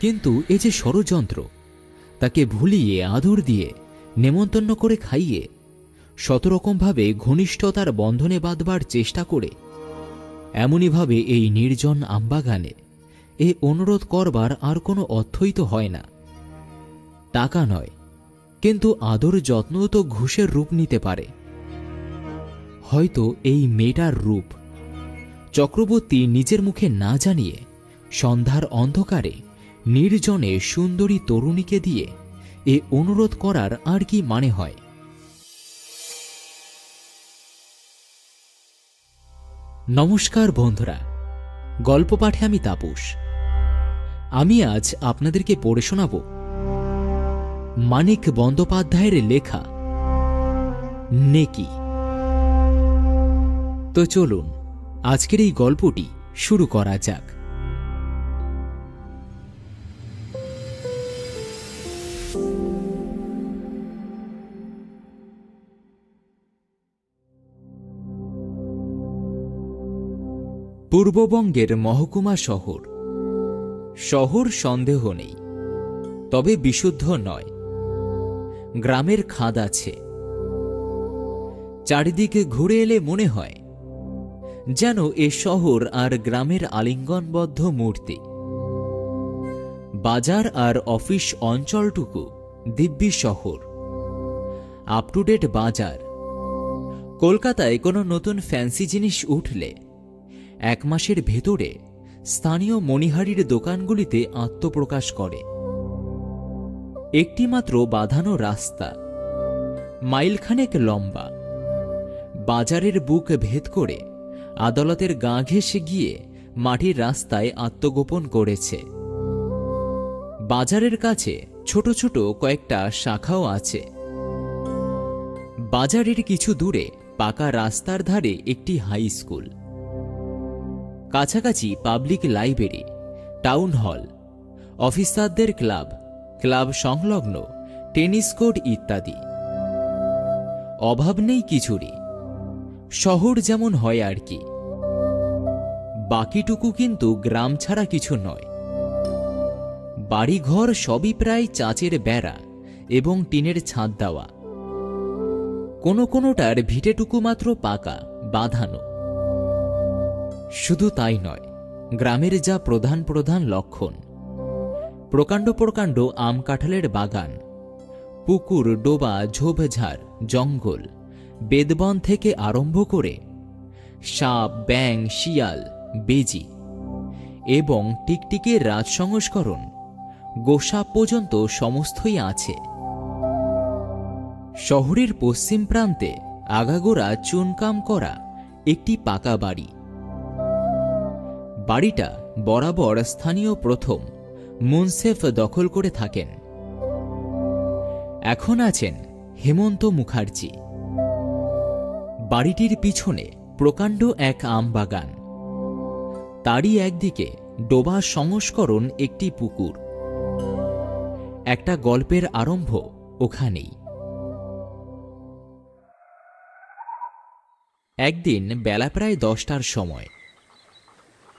কিন্তু এ যে ষড়যন্ত্র, তাকে ভুলিয়ে আদর দিয়ে নেমন্তন্ন করে খাইয়ে শতরকমভাবে ঘনিষ্ঠতার বন্ধনে বাঁধবার চেষ্টা করে এমনইভাবে এই নির্জন আমবাগানে এ অনুরোধ করবার আর কোনো অর্থই তো হয় না। টাকা নয়, কিন্তু আদর যত্নও তো ঘুষের রূপ নিতে পারে। হয়তো এই মেয়েটার রূপ চক্রবর্তী নিজের মুখে না জানিয়ে সন্ধ্যার অন্ধকারে নির্জনে সুন্দরী তরুণীকে দিয়ে এ অনুরোধ করার আর কি মানে হয়? নমস্কার বন্ধুরা, গল্প পাঠে আমি তাপস। আমি আজ আপনাদেরকে পড়ে শোনাব মানিক বন্দ্যোপাধ্যায়ের লেখা নেকি। তো চলুন আজকের এই গল্পটি শুরু করা যাক। পূর্ববঙ্গের মহকুমা শহর। শহর সন্দেহ নেই, তবে বিশুদ্ধ নয়। গ্রামের খাদ আছে। চারিদিকে ঘুরে এলে মনে হয় যেন এ শহর আর গ্রামের আলিঙ্গনবদ্ধ মূর্তি। বাজার আর অফিস অঞ্চলটুকু দিব্যি শহর, আপ টু ডেট বাজার। কলকাতায় কোনো নতুন ফ্যান্সি জিনিস উঠলে এক মাসের ভেতরে স্থানীয় মণিহারির দোকানগুলিতে আত্মপ্রকাশ করে। একটিমাত্র বাঁধানো রাস্তা, মাইলখানেক লম্বা, বাজারের বুক ভেদ করে আদালতের গা ঘেঁষে গিয়ে মাটির রাস্তায় আত্মগোপন করেছে। বাজারের কাছে ছোট ছোট কয়েকটা শাখাও আছে। বাজারের কিছু দূরে পাকা রাস্তার ধারে একটি হাই স্কুল, কাছাকাছি পাবলিক লাইব্রেরি, টাউন হল, অফিসারদের ক্লাব, ক্লাব সংলগ্ন টেনিস কোর্ট ইত্যাদি। অভাব নেই কিছুরই। শহর যেমন হয় আর কি। বাকিটুকু কিন্তু গ্রাম ছাড়া কিছু নয়। বাড়িঘর সবই প্রায় চাঁচের বেড়া এবং টিনের ছাদ দেওয়া। কোনো কোনোটার ভিটেটুকু মাত্র পাকা, বাঁধানো। শুধু তাই নয়, গ্রামের যা প্রধান প্রধান লক্ষণ, প্রকাণ্ড প্রকাণ্ড আম কাঁঠালের বাগান, পুকুর, ডোবা, ঝোপঝাড়, জঙ্গল, বেদবন থেকে আরম্ভ করে সাপ, ব্যাঙ, শিয়াল, বেজি এবং টিকটিকের রাজসংস্করণ, গোসাপ পর্যন্ত সমস্তই আছে। শহরের পশ্চিম প্রান্তে আগাগোড়া চুনকাম করা একটি পাকা বাড়ি। বাড়িটা বরাবর স্থানীয় প্রথম মুনসেফ দখল করে থাকেন। এখন আছেন হেমন্ত মুখার্জি। বাড়িটির পিছনে প্রকাণ্ড এক আম বাগান, তারই একদিকে ডোবা সংস্করণ একটি পুকুর। একটা গল্পের আরম্ভ ওখানেই। একদিন বেলা প্রায় 10টার সময়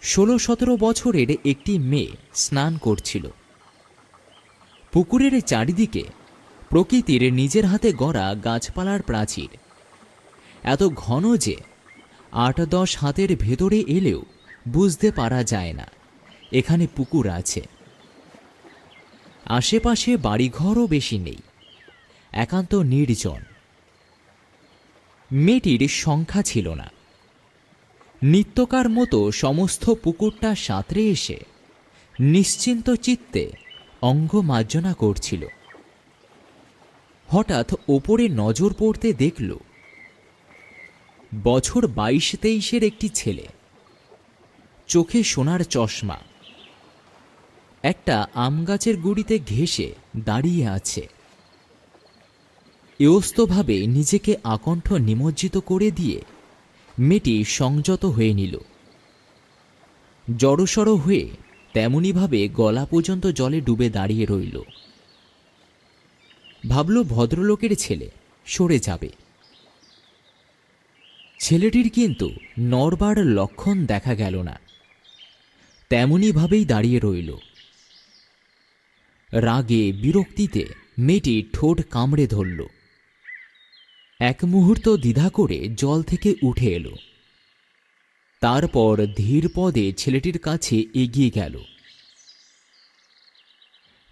16-17 বছরের একটি মেয়ে স্নান করছিল। পুকুরের চারিদিকে প্রকৃতির নিজের হাতে গড়া গাছপালার প্রাচীর, এত ঘন যে 8-10 হাতের ভেতরে এলেও বুঝতে পারা যায় না এখানে পুকুর আছে। আশেপাশে বাড়িঘরও বেশি নেই, একান্ত নির্জন। মেয়েটির সংখ্যা ছিল না। নিত্যকার মতো সমস্ত পুকুরটা সাঁতরে এসে নিশ্চিন্ত চিত্তে অঙ্গ মার্জনা করছিল। হঠাৎ ওপরে নজর পড়তে দেখল বছর 22-23-এর একটি ছেলে, চোখে সোনার চশমা, একটা আম গাছের গুড়িতে ঘেঁষে দাঁড়িয়ে আছে। এয়স্তভাবে নিজেকে আকণ্ঠ নিমজ্জিত করে দিয়ে মেয়েটি সংযত হয়ে নিল। জড়সড় হয়ে তেমনিভাবে গলা পর্যন্ত জলে ডুবে দাঁড়িয়ে রইল। ভাবল ভদ্রলোকের ছেলে, সরে যাবে। ছেলেটির কিন্তু নড়বার লক্ষণ দেখা গেল না, তেমনিভাবেই দাঁড়িয়ে রইল। রাগে বিরক্তিতে মেয়েটি ঠোঁট কামড়ে ধরল। এক মুহূর্ত দ্বিধা করে জল থেকে উঠে এলো। তারপর ধীর পদে ছেলেটির কাছে এগিয়ে গেল।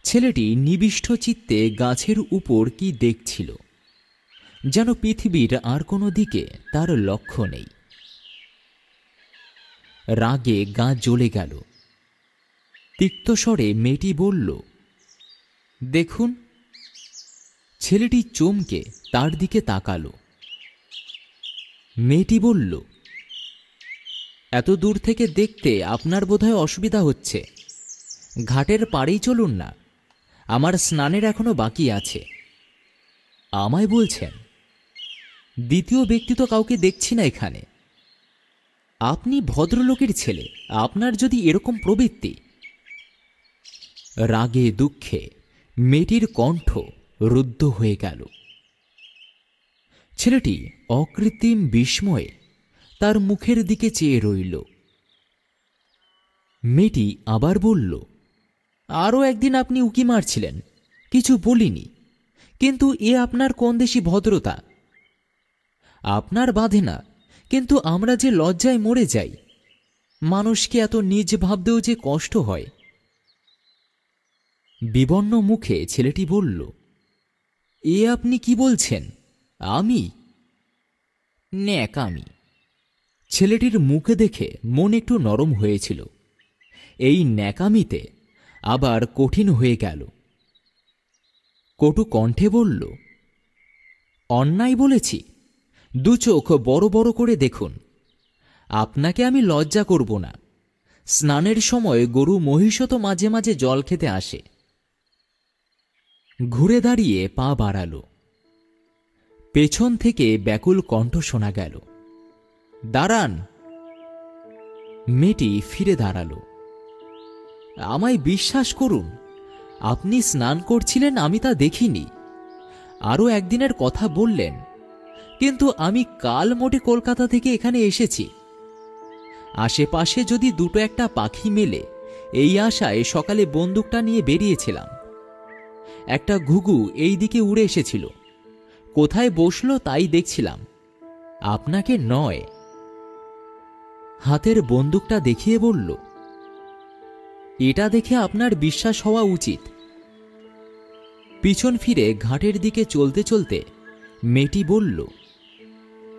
ছেলেটি নিবিষ্ট চিত্তে গাছের উপর কি দেখছিল, যেন পৃথিবীর আর কোনো দিকে তার লক্ষ্য নেই। রাগে গা জ্বলে গেল। তিক্ত স্বরে মেয়েটি বলল, দেখুন। ছেলেটি চমকে তার দিকে তাকালো। মেয়েটি বলল, এত দূর থেকে দেখতে আপনার বোধহয় অসুবিধা হচ্ছে। ঘাটের পাড়েই চলুন না, আমার স্নানের এখনো বাকি আছে। আমায় বলছেন? দ্বিতীয় ব্যক্তি তো কাউকে দেখছি না এখানে। আপনি ভদ্রলোকের ছেলে, আপনার যদি এরকম প্রবৃত্তি। রাগে দুঃখে মেয়েটির কণ্ঠ রুদ্ধ হয়ে গেল। ছেলেটি অকৃত্রিম বিস্ময়ে তার মুখের দিকে চেয়ে রইল। মেয়েটি আবার বলল, আরও একদিন আপনি উকি মারছিলেন, কিছু বলিনি, কিন্তু এ আপনার কোন দেশি ভদ্রতা? আপনার বাধে না, কিন্তু আমরা যে লজ্জায় মরে যাই। মানুষকে এত নিজ ভাবতেও যে কষ্ট হয়। বিবর্ণ মুখে ছেলেটি বলল, এ আপনি কি বলছেন? আমি? ন্যাকামি। ছেলেটির মুখে দেখে মন একটু নরম হয়েছিল। এই ন্যাকামিতে আবার কঠিন হয়ে গেল। কটু কণ্ঠে বলল, অন্যায় বলেছি? দু চোখ বড় বড় করে দেখুন। আপনাকে আমি লজ্জা করব না। স্নানের সময় গরু মহিষও তো মাঝে মাঝে জল খেতে আসে। ঘুরে দাঁড়িয়ে পা বাড়াল। পেছন থেকে ব্যাকুল কণ্ঠ শোনা গেল, দাঁড়ান। মেয়েটি ফিরে দাঁড়াল। আমায় বিশ্বাস করুন, আপনি স্নান করছিলেন, আমি তা দেখিনি। আরও একদিনের কথা বললেন, কিন্তু আমি কাল মোটে কলকাতা থেকে এখানে এসেছি। আশেপাশে যদি দুটো একটা পাখি মেলে এই আশায় সকালে বন্দুকটা নিয়ে বেরিয়েছিলাম। একটা ঘুঘু এই দিকে উড়ে এসেছিল, কোথায় বসলো তাই দেখছিলাম, আপনাকে নয়। হাতের বন্দুকটা দেখিয়ে বলল, এটা দেখে আপনার বিশ্বাস হওয়া উচিত। পিছন ফিরে ঘাটের দিকে চলতে চলতে মেয়েটি বলল,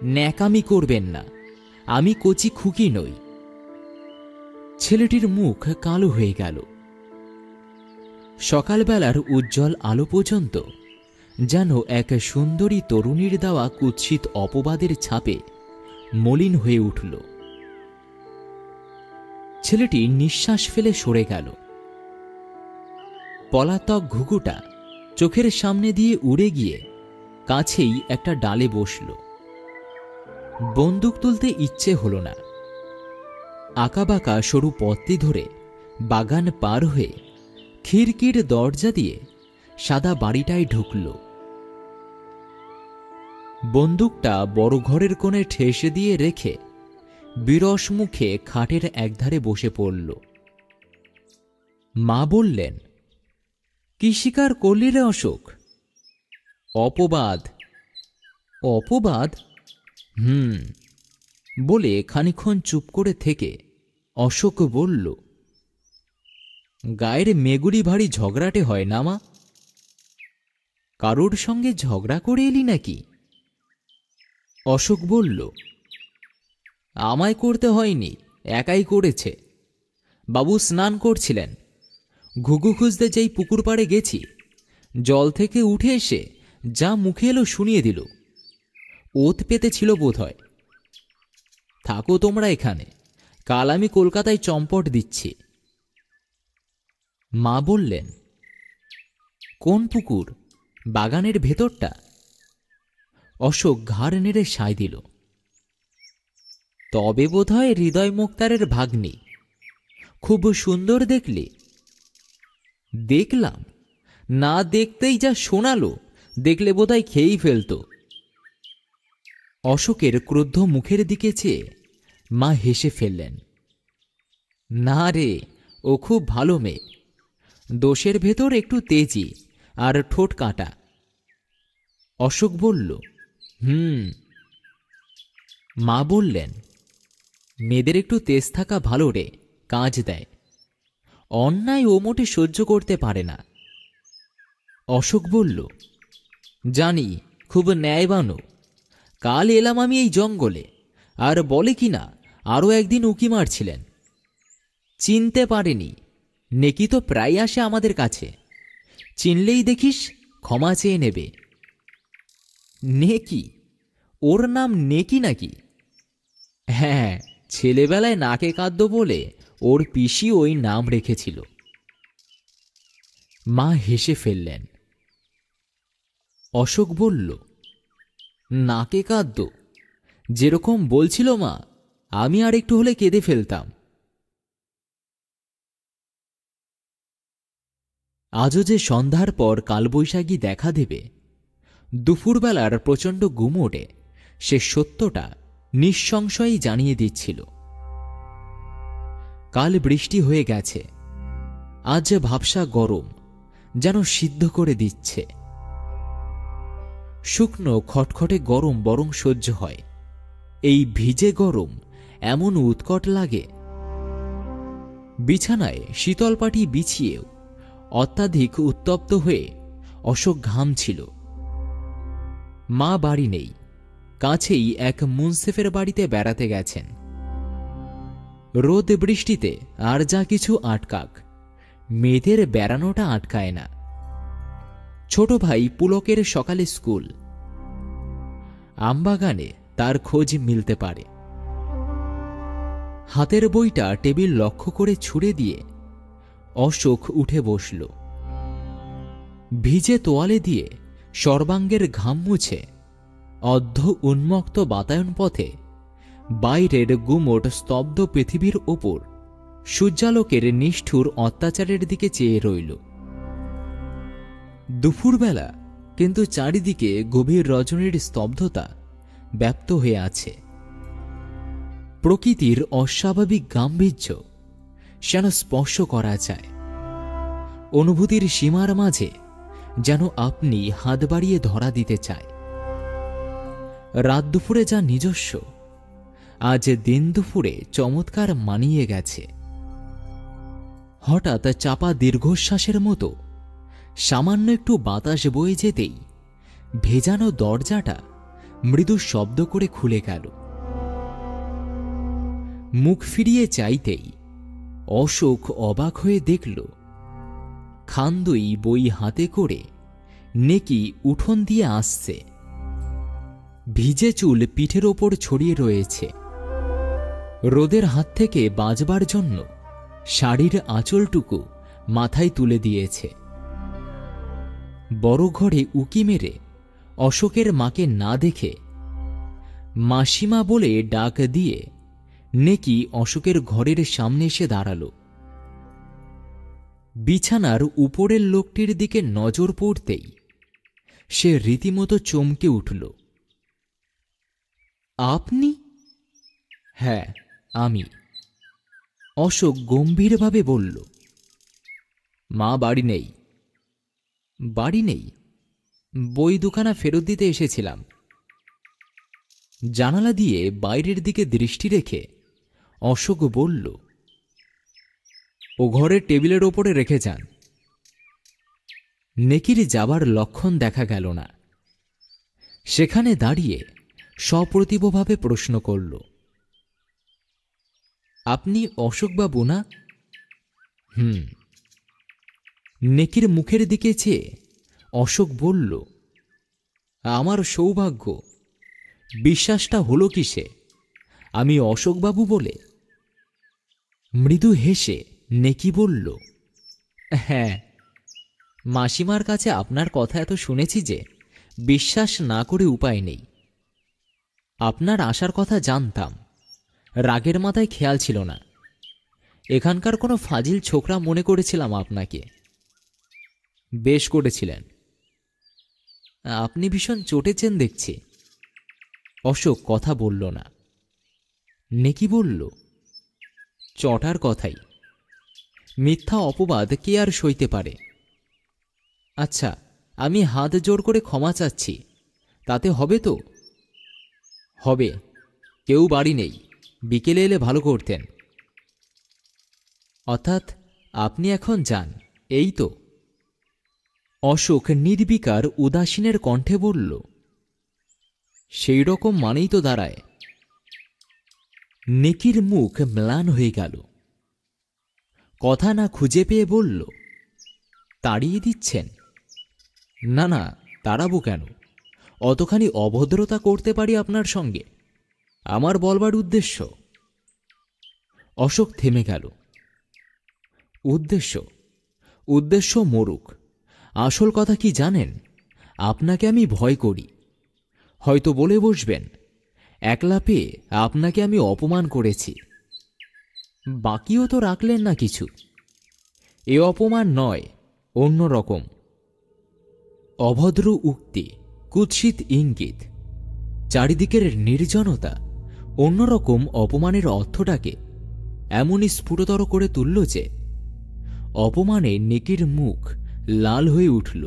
ন্যাকামি করবেন না, আমি কচি খুকি নই। ছেলেটির মুখ কালো হয়ে গেল। সকালবেলার উজ্জ্বল আলো পর্যন্ত যেন এক সুন্দরী তরুণীর দেওয়া কুৎসিত অপবাদের ছাপে মলিন হয়ে উঠল। ছেলেটি নিঃশ্বাস ফেলে সরে গেল। পলাতক ঘুঘুটা চোখের সামনে দিয়ে উড়ে গিয়ে কাছেই একটা ডালে বসল। বন্দুক তুলতে ইচ্ছে হল না। আঁকাবাঁকা সরু পথটি ধরে বাগান পার হয়ে খিড়কির দরজা দিয়ে সাদা বাড়িটায় ঢুকল। বন্দুকটা বড় ঘরের কোণে ঠেসে দিয়ে রেখে বিরস মুখে খাটের একধারে বসে পড়ল। মা বললেন, কি স্বীকার করলি রে অশোক? অপবাদ। অপবাদ? বলে খানিক্ষণ চুপ করে থেকে অশোক বলল, গায়ের মেগুড়ি ভারী ঝগড়াটে হয় না মা? কারোর সঙ্গে ঝগড়া করে এলি নাকি? অশোক বলল, আমায় করতে হয়নি, একাই করেছে। বাবু স্নান করছিলেন, ঘুঘু খুঁজতে যেই পুকুর পাড়ে গেছি, জল থেকে উঠে এসে যা মুখে এলো শুনিয়ে দিল। ওত পেতে ছিল বোধ হয়। থাকো তোমরা এখানে, কাল আমি কলকাতায় চম্পট দিচ্ছি। মা বললেন, কোন পুকুর? বাগানের ভেতরটা? অশোক ঘাড় নেড়ে সায় দিল। তবে বোধহয় হৃদয় মুক্তারের ভাগ্নি। খুব সুন্দর দেখলি? দেখলাম না, দেখতেই যা শোনালো, দেখলে বোধহয় খেয়েই ফেলত। অশোকের ক্রুদ্ধ মুখের দিকে চেয়ে মা হেসে ফেললেন। না রে, ও খুব ভালো মেয়ে। দোষের ভেতর একটু তেজি আর ঠোঁট কাটা। অশোক বলল, মা বললেন, মেয়েদের একটু তেজ থাকা ভালো রে, কাজ দেয়। অন্যায় ও মোটে সহ্য করতে পারে না। অশোক বলল, জানি, খুব ন্যায়বানও। কাল এলাম আমি এই জঙ্গলে, আর বলে কিনা আরও একদিন উঁকি মারছিলেন। চিনতে পারেনি। নেকি তো প্রায় আসে আমাদের কাছে, চিনলেই দেখিস ক্ষমা চেয়ে নেবে। নেকি? ওর নাম নেকি নাকি? হ্যাঁ, ছেলেবেলায় নাকে কাঁদ্য বলে ওর পিসি ওই নাম রেখেছিল। মা হেসে ফেললেন। অশোক বলল, নাকে কাঁদ্য? যেরকম বলছিল মা, আমি আর একটু হলে কেঁদে ফেলতাম। আজও যে সন্ধ্যার পর কালবৈশাখী দেখা দেবে, দুপুরবেলার প্রচণ্ড গুমোটে সে সত্যটা নিঃসংশয়ই জানিয়ে দিচ্ছিল। কাল বৃষ্টি হয়ে গেছে, আজ ভাবসা গরম, যেন সিদ্ধ করে দিচ্ছে। শুকনো খটখটে গরম বরং সহ্য হয়, এই ভিজে গরম এমন উৎকট লাগে। বিছানায় শীতল পাটি বিছিয়েও অত্যাধিক উত্তপ্ত হয়ে অশোক ঘামছিল। মা বাড়ি নেই, কাছেই এক মুনসেফের বাড়িতে বেড়াতে গেছেন। রোদ বৃষ্টিতে আর যা কিছু আটকাক, মেয়েদের বেড়ানোটা আটকায় না। ছোট ভাই পুলকের সকালে স্কুল, আমবাগানে তার খোঁজ মিলতে পারে। হাতের বইটা টেবিল লক্ষ্য করে ছুঁড়ে দিয়ে অশোক উঠে বসল। ভিজে তোয়ালে দিয়ে সর্বাঙ্গের ঘাম মুছে অর্ধ উন্মুক্ত বাতায়ন পথে বাইরের গুমোট স্তব্ধ পৃথিবীর ওপর সূর্যালোকের নিষ্ঠুর অত্যাচারের দিকে চেয়ে রইল। দুপুরবেলা, কিন্তু চারিদিকে গভীর রজনীর স্তব্ধতা ব্যাপ্ত হয়ে আছে। প্রকৃতির অস্বাভাবিক গাম্ভীর্য যেন স্পর্শ করা যায়। অনুভূতির সীমার মাঝে যেন আপনি হাত বাড়িয়ে ধরা দিতে চায়। রাত দুপুরে যা নিজস্ব, আজ দিন দুপুরে চমৎকার মানিয়ে গেছে। হঠাৎ চাপা দীর্ঘশ্বাসের মতো সামান্য একটু বাতাস বয়ে যেতেই ভেজানো দরজাটা মৃদু শব্দ করে খুলে গেল। মুখ ফিরিয়ে চাইতেই অশোক অবাক হয়ে দেখল, খান্দই বই হাতে করে নেকি উঠোন দিয়ে আসছে। ভিজে চুল পিঠের ওপর ছড়িয়ে রয়েছে। রোদের হাত থেকে বাঁচবার জন্য শাড়ির আঁচলটুকু মাথায় তুলে দিয়েছে। বড় ঘরে উকি মেরে অশোকের মাকে না দেখে মাসিমা বলে ডাক দিয়ে নেকি অশোকের ঘরের সামনে এসে দাঁড়াল। বিছানার উপরের লোকটির দিকে নজর পড়তেই সে রীতিমতো চমকে উঠল। আপনি? হ্যাঁ, আমি। অশোক গম্ভীরভাবে বলল। মা বাড়ি নেই। বাড়ি নেই? বই দুখানা ফেরত দিতে এসেছিলাম। জানালা দিয়ে বাইরের দিকে দৃষ্টি রেখে অশোক বলল, ও ঘরের টেবিলের ওপরে রেখে যান। নেকির যাবার লক্ষণ দেখা গেল না। সেখানে দাঁড়িয়ে সপ্রতিভভাবে প্রশ্ন করল, আপনি অশোকবাবু না? নেকির মুখের দিকে চেয়ে অশোক বলল, আমার সৌভাগ্য। বিশ্বাসটা হলো কিসে আমি অশোকবাবু বলে? মৃদু হেসে নেকি বলল, হ্যাঁ, মাসিমার কাছে আপনার কথা এত শুনেছি যে বিশ্বাস না করে উপায় নেই। আপনার আসার কথা জানতাম, রাগের মাথায় খেয়াল ছিল না। এখানকার কোনো ফাজিল ছোকরা মনে করেছিলাম আপনাকে। বেশ করেছিলেন। আপনি ভীষণ চটেছেন দেখছি। অশোক কথা বলল না। নেকি বলল, চটার কথাই। মিথ্যা অপবাদ কে আর সইতে পারে? আচ্ছা, আমি হাত জোড় করে ক্ষমা চাচ্ছি, তাতে হবে তো? হবে। কেউ বাড়ি নেই, বিকেলে এলে ভালো করতেন। অর্থাৎ আপনি এখন যান, এই তো? অশোক নির্বিকার উদাসীনের কণ্ঠে বলল। সেই রকম মানেই তো দাঁড়ায়। নেকির মুখ ম্লান হয়ে গেল। কথা না খুঁজে পেয়ে বলল, তাড়িয়ে দিচ্ছেন? না না, তাড়াবো কেন? অতখানি অভদ্রতা করতে পারি আপনার সঙ্গে? আমার বলবার উদ্দেশ্য। অশোক থেমে গেল। উদ্দেশ্য? উদ্দেশ্য মরুক। আসল কথা কি জানেন? আপনাকে আমি ভয় করি। হয়তো বলে বসবেন, একলা পেয়ে আপনাকে আমি অপমান করেছি। বাকিও তো রাখলেন না কিছু। এ অপমান নয়, অন্য রকম। অভদ্র উক্তি, কুৎসিত ইঙ্গিত, চারিদিকের নির্জনতা অন্যরকম অপমানের অর্থটাকে এমনই স্ফুটতর করে তুলল যে অপমানে নেকির মুখ লাল হয়ে উঠল।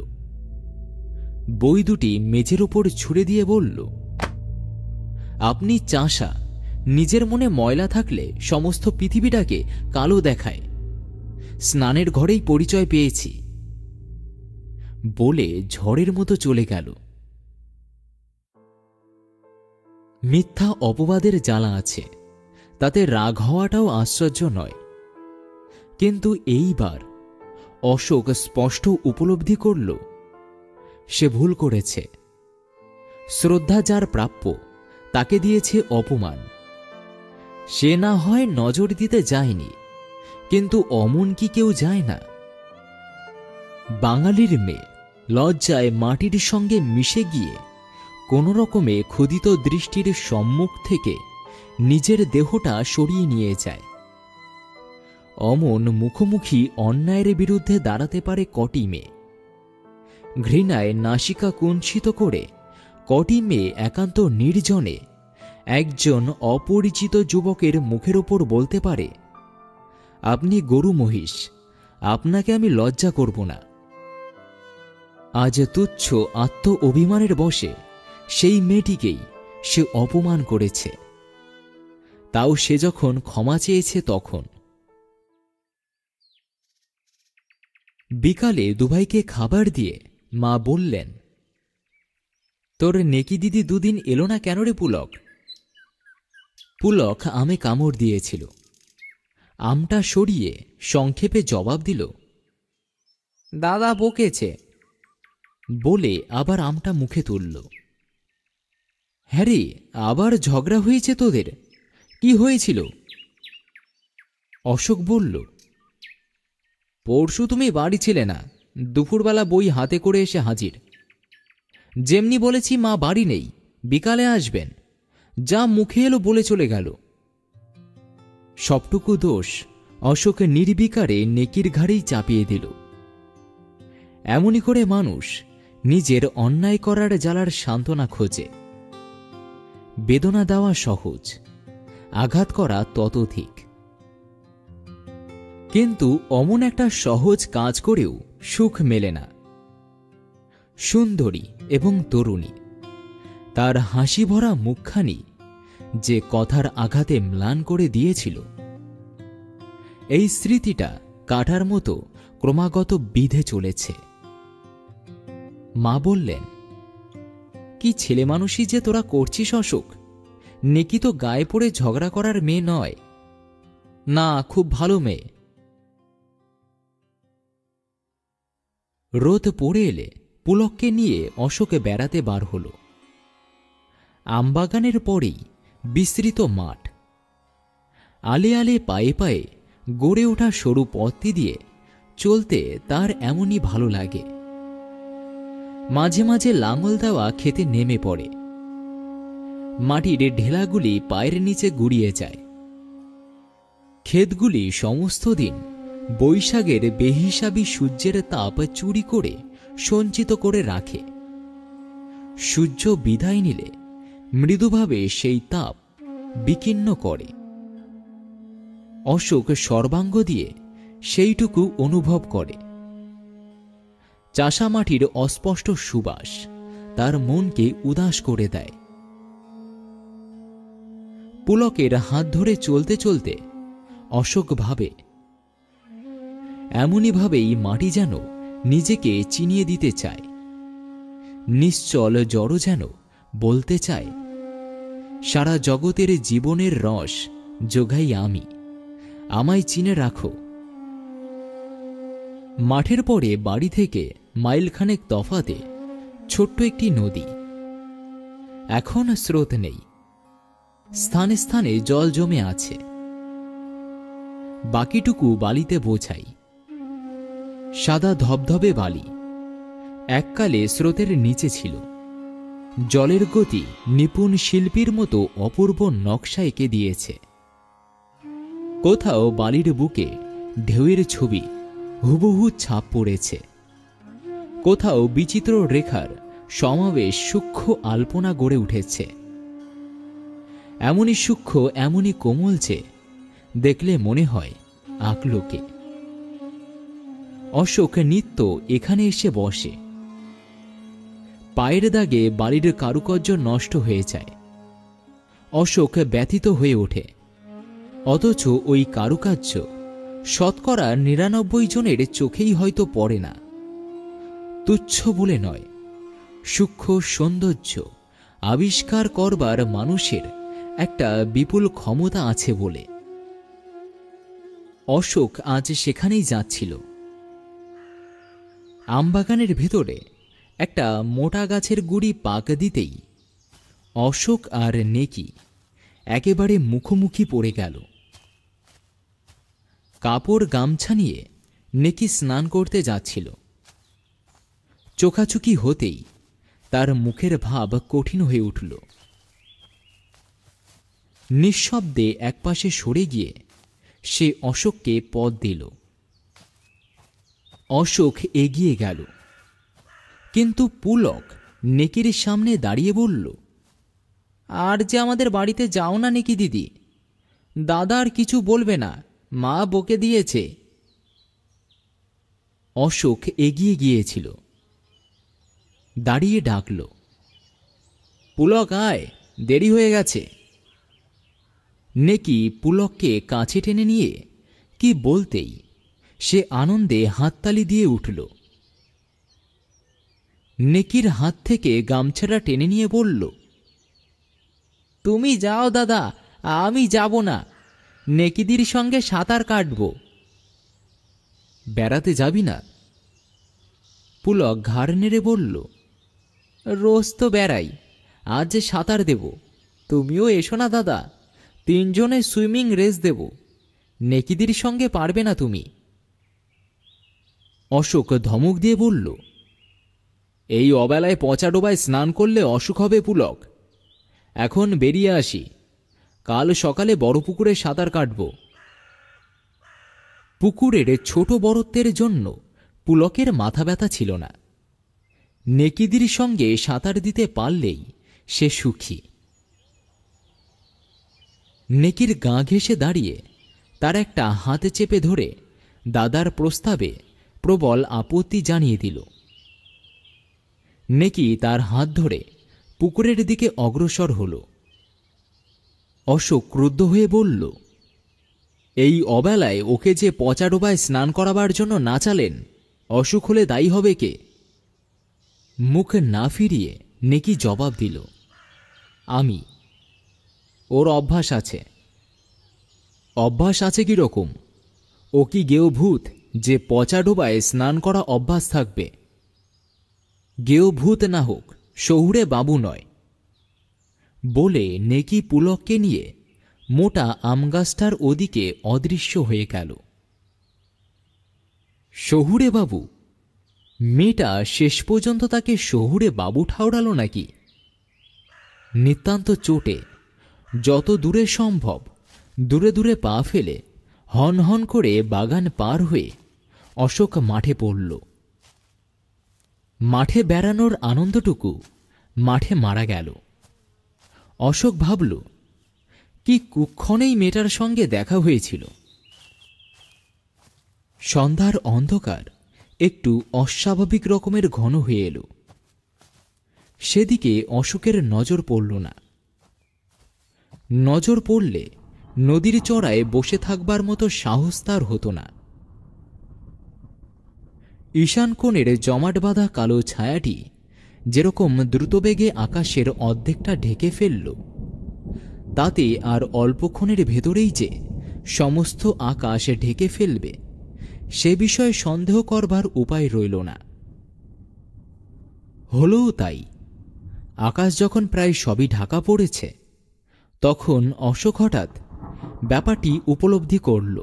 বই দুটি মেঝের ওপর ছুঁড়ে দিয়ে বলল, আপনি চাষা, নিজের মনে ময়লা থাকলে সমস্ত পৃথিবীটাকে কালো দেখায়। স্নানের ঘরেই পরিচয় পেয়েছি। বলে ঝড়ের মতো চলে গেল। মিথ্যা অপবাদের জ্বালা আছে, তাতে রাগ হওয়াটাও আশ্চর্য নয়। কিন্তু এইবার অশোক স্পষ্ট উপলব্ধি করল সে ভুল করেছে। শ্রদ্ধা যার প্রাপ্য তাকে দিয়েছে অপমান। সে না হয় নজর দিতে যায়নি, কিন্তু অমন কি কেউ যায় না? বাঙালির মেয়ে লজ্জায় মাটির সঙ্গে মিশে গিয়ে কোন রকমে ক্ষুধিত দৃষ্টির সম্মুখ থেকে নিজের দেহটা সরিয়ে নিয়ে যায়। অমন মুখোমুখি অন্যায়ের বিরুদ্ধে দাঁড়াতে পারে কটি মেয়ে? ঘৃণায় নাসিকা কুঞ্চিত করে কটি মেয়ে একান্ত নির্জনে একজন অপরিচিত যুবকের মুখের ওপর বলতে পারে, আপনি গরু মহিষ, আপনাকে আমি লজ্জা করব না? আজ তুচ্ছ আত্ম অভিমানের বশে সেই মেয়েটিকেই সে অপমান করেছে। তাও সে যখন ক্ষমা চেয়েছে তখন। বিকালে দুভাইকে খাবার দিয়ে মা বললেন, তোর নেকি দিদি দুদিন এলো না কেন রে পুলক? পুলক আমে কামড় দিয়েছিল। আমটা সরিয়ে সংক্ষেপে জবাব দিল, দাদা বকেছে। বলে আবার আমটা মুখে তুলল। হ্যাঁ রে, আবার ঝগড়া হয়েছে তোদের? কি হয়েছিল? অশোক বলল, পরশু তুমি বাড়ি ছিলে না, দুপুরবেলা বই হাতে করে এসে হাজির। যেমনি বলেছি মা বাড়ি নেই, বিকালে আসবেন, যা মুখে এলো বলে চলে গেল। সবটুকু দোষ অশোক নির্বিকারে নেকির ঘাড়েই চাপিয়ে দিল। এমনি করে মানুষ নিজের অন্যায় করার জ্বালার সান্ত্বনা খোঁজে। বেদনা দেওয়া সহজ, আঘাত করা ততোধিক। কিন্তু অমন একটা সহজ কাজ করেও সুখ মেলে না। সুন্দরী এবং তরুণী, তার হাসি ভরা মুখখানি যে কথার আঘাতে ম্লান করে দিয়েছিল, এই স্মৃতিটা কাঁটার মতো ক্রমাগত বিঁধে চলেছে। মা বললেন, কি ছেলে মানুষই যে তোরা করছিস অশোক? নেকি তো গায়ে পড়ে ঝগড়া করার মেয়ে নয়। না, খুব ভালো মেয়ে। রোদ পড়ে এলে পুলককে নিয়ে অশোকে বেড়াতে বার হল। আমবাগানের পরেই বিস্তৃত মাঠ। আলে আলে পায়ে পায়ে গড়ে ওঠা সরু পথটি দিয়ে চলতে তার এমনই ভালো লাগে। মাঝে মাঝে লাঙল দেওয়া খেতে নেমে পড়ে। মাটির ঢেলাগুলি পায়ের নিচে গুড়িয়ে যায়। ক্ষেতগুলি সমস্ত দিন বৈশাখের বেহিসাবি সূর্যের তাপ চুরি করে সঞ্চিত করে রাখে। সূর্য বিদায় নিলে মৃদুভাবে সেই তাপ বিকীর্ণ করে। অশোক সর্বাঙ্গ দিয়ে সেইটুকু অনুভব করে। চাষা মাটির অস্পষ্ট সুবাস তার মনকে উদাস করে দেয়। পুলকের হাত ধরে চলতে চলতে অশোক ভাবে, এমনইভাবেই মাটি যেন নিজেকে চিনিয়ে দিতে চায়। নিশ্চল জড় যেন বলতে চায়, সারা জগতের জীবনের রস যোগাই আমি, আমায় চিনে রাখো। মাঠের পরে বাড়ি থেকে মাইলখানেক তফাতে ছোট্ট একটি নদী। এখন স্রোত নেই, স্থানে স্থানে জল জমে আছে। বাকিটুকু বালিতে বোঝাই, সাদা ধবধবে বালি। এককালে স্রোতের নিচে ছিল। জলের গতি নিপুণ শিল্পীর মতো অপূর্ব নকশা এঁকে দিয়েছে। কোথাও বালির বুকে ঢেউয়ের ছবি হুবহু ছাপ পড়েছে, কোথাও বিচিত্র রেখার সমাবেশ সূক্ষ্ম আলপনা গড়ে উঠেছে। এমনই সূক্ষ্ম, এমনই কোমল যে দেখলে মনে হয় আঁকলোকে। অশোক নিত্য এখানে এসে বসে। পায়ের দাগে বাড়ির কারুকার্য নষ্ট হয়ে যায়। অশোক ব্যথিত হয়ে ওঠে। অথচ ওই কারুকার্য ৯৯ জনের চোখেই হয়তো পড়ে না। তুচ্ছ বলে নয়, সূক্ষ্ম সৌন্দর্য আবিষ্কার করবার মানুষের একটা বিপুল ক্ষমতা আছে বলে। অশোক আজ সেখানেই যাচ্ছিল। আমবাগানের ভেতরে একটা মোটা গাছের গুড়ি পাক দিতেই অশোক আর নেকি একেবারে মুখোমুখি পড়ে গেল। কাপড় গামছা নিয়ে নেকি স্নান করতে যাচ্ছিল। চোখাচোখি হতেই তার মুখের ভাব কঠিন হয়ে উঠল। নিঃশব্দে একপাশে সরে গিয়ে সে অশোককে পথ দিল। অশোক এগিয়ে গেল, কিন্তু পুলক নেকির সামনে দাঁড়িয়ে বলল, আর যে আমাদের বাড়িতে যাও না নেকি দিদি, দাদা আর কিছু বলবে না, মা বকে দিয়েছে। অশোক এগিয়ে গিয়েছিল, দাঁড়িয়ে ডাকল, পুলক আয়, দেরি হয়ে গেছে। নেকি পুলককে কাছে টেনে নিয়ে কি বলতেই সে আনন্দে হাততালি দিয়ে উঠল। নেকির হাত থেকে গামছাটা টেনে নিয়ে বলল, তুমি যাও দাদা, আমি যাব না, নেকিদির সঙ্গে সাঁতার কাটব। বেড়াতে যাবি না? পুলক ঘাড় নেড়ে বলল, রোজ তো বেড়াই, আজ যে সাঁতার দেব। তুমিও এসো না দাদা, ৩ জনে সুইমিং রেস দেব। নেকিদির সঙ্গে পারবে না তুমি। অশোক ধমক দিয়ে বলল, এই অবেলায় পচা ডোবায় স্নান করলে অসুখ হবে পুলক। এখন বেরিয়ে আসি, কাল সকালে বড় পুকুরে সাঁতার কাটব। পুকুরের ছোট বড়ত্বের জন্য পুলকের মাথা ব্যথা ছিল না। নেকিদির সঙ্গে সাঁতার দিতে পারলেই সে সুখী। নেকির গা ঘেঁষে দাঁড়িয়ে তার একটা হাত চেপে ধরে দাদার প্রস্তাবে প্রবল আপত্তি জানিয়ে দিল। নেকি তার হাত ধরে পুকুরের দিকে অগ্রসর হল। অশোক ক্রুদ্ধ হয়ে বলল, এই অবেলায় ওকে যে পচা ডোবায় স্নান করাবার জন্য না চালেন, অসুখ হলে দায়ী হবে কে? মুখ না ফিরিয়ে নেকি জবাব দিল, আমি। ওর অভ্যাস আছে। অভ্যাস আছে কি রকম? ও কি গেও ভূত যে পচা ডোবায় স্নান করা অভ্যাস থাকবে? গেও ভূত না হোক, শহুরে বাবু নয়। বলে নেকি পুলককে নিয়ে মোটা আমগাছটার ওদিকে অদৃশ্য হয়ে গেল। শহুরে বাবু? মেয়েটা শেষ পর্যন্ত তাকে শহুরে বাবু ঠাউরাল নাকি? নিতান্ত চোটে যত দূরে সম্ভব দূরে দূরে পা ফেলে হন হন করে বাগান পার হয়ে অশোক মাঠে পড়ল। মাঠে বেড়ানোর আনন্দটুকু মাঠে মারা গেল। অশোক ভাবল, কি কুক্ষণেই মেয়েটার সঙ্গে দেখা হয়েছিল। সন্ধ্যার অন্ধকার একটু অস্বাভাবিক রকমের ঘন হয়ে এলো। সেদিকে অশোকের নজর পড়ল না। নজর পড়লে নদীর চড়ায় বসে থাকবার মতো সাহস তার হতো না। ঈশান কোণের জমাট বাঁধা কালো ছায়াটি যেরকম দ্রুতবেগে আকাশের অর্ধেকটা ঢেকে ফেলল, তাতে আর অল্পক্ষণের ভেতরেই যে সমস্ত আকাশ ঢেকে ফেলবে সে বিষয়ে সন্দেহ করবার উপায় রইল না। হলও তাই। আকাশ যখন প্রায় সবই ঢাকা পড়েছে, তখন অশোক হঠাৎ ব্যাপারটি উপলব্ধি করল।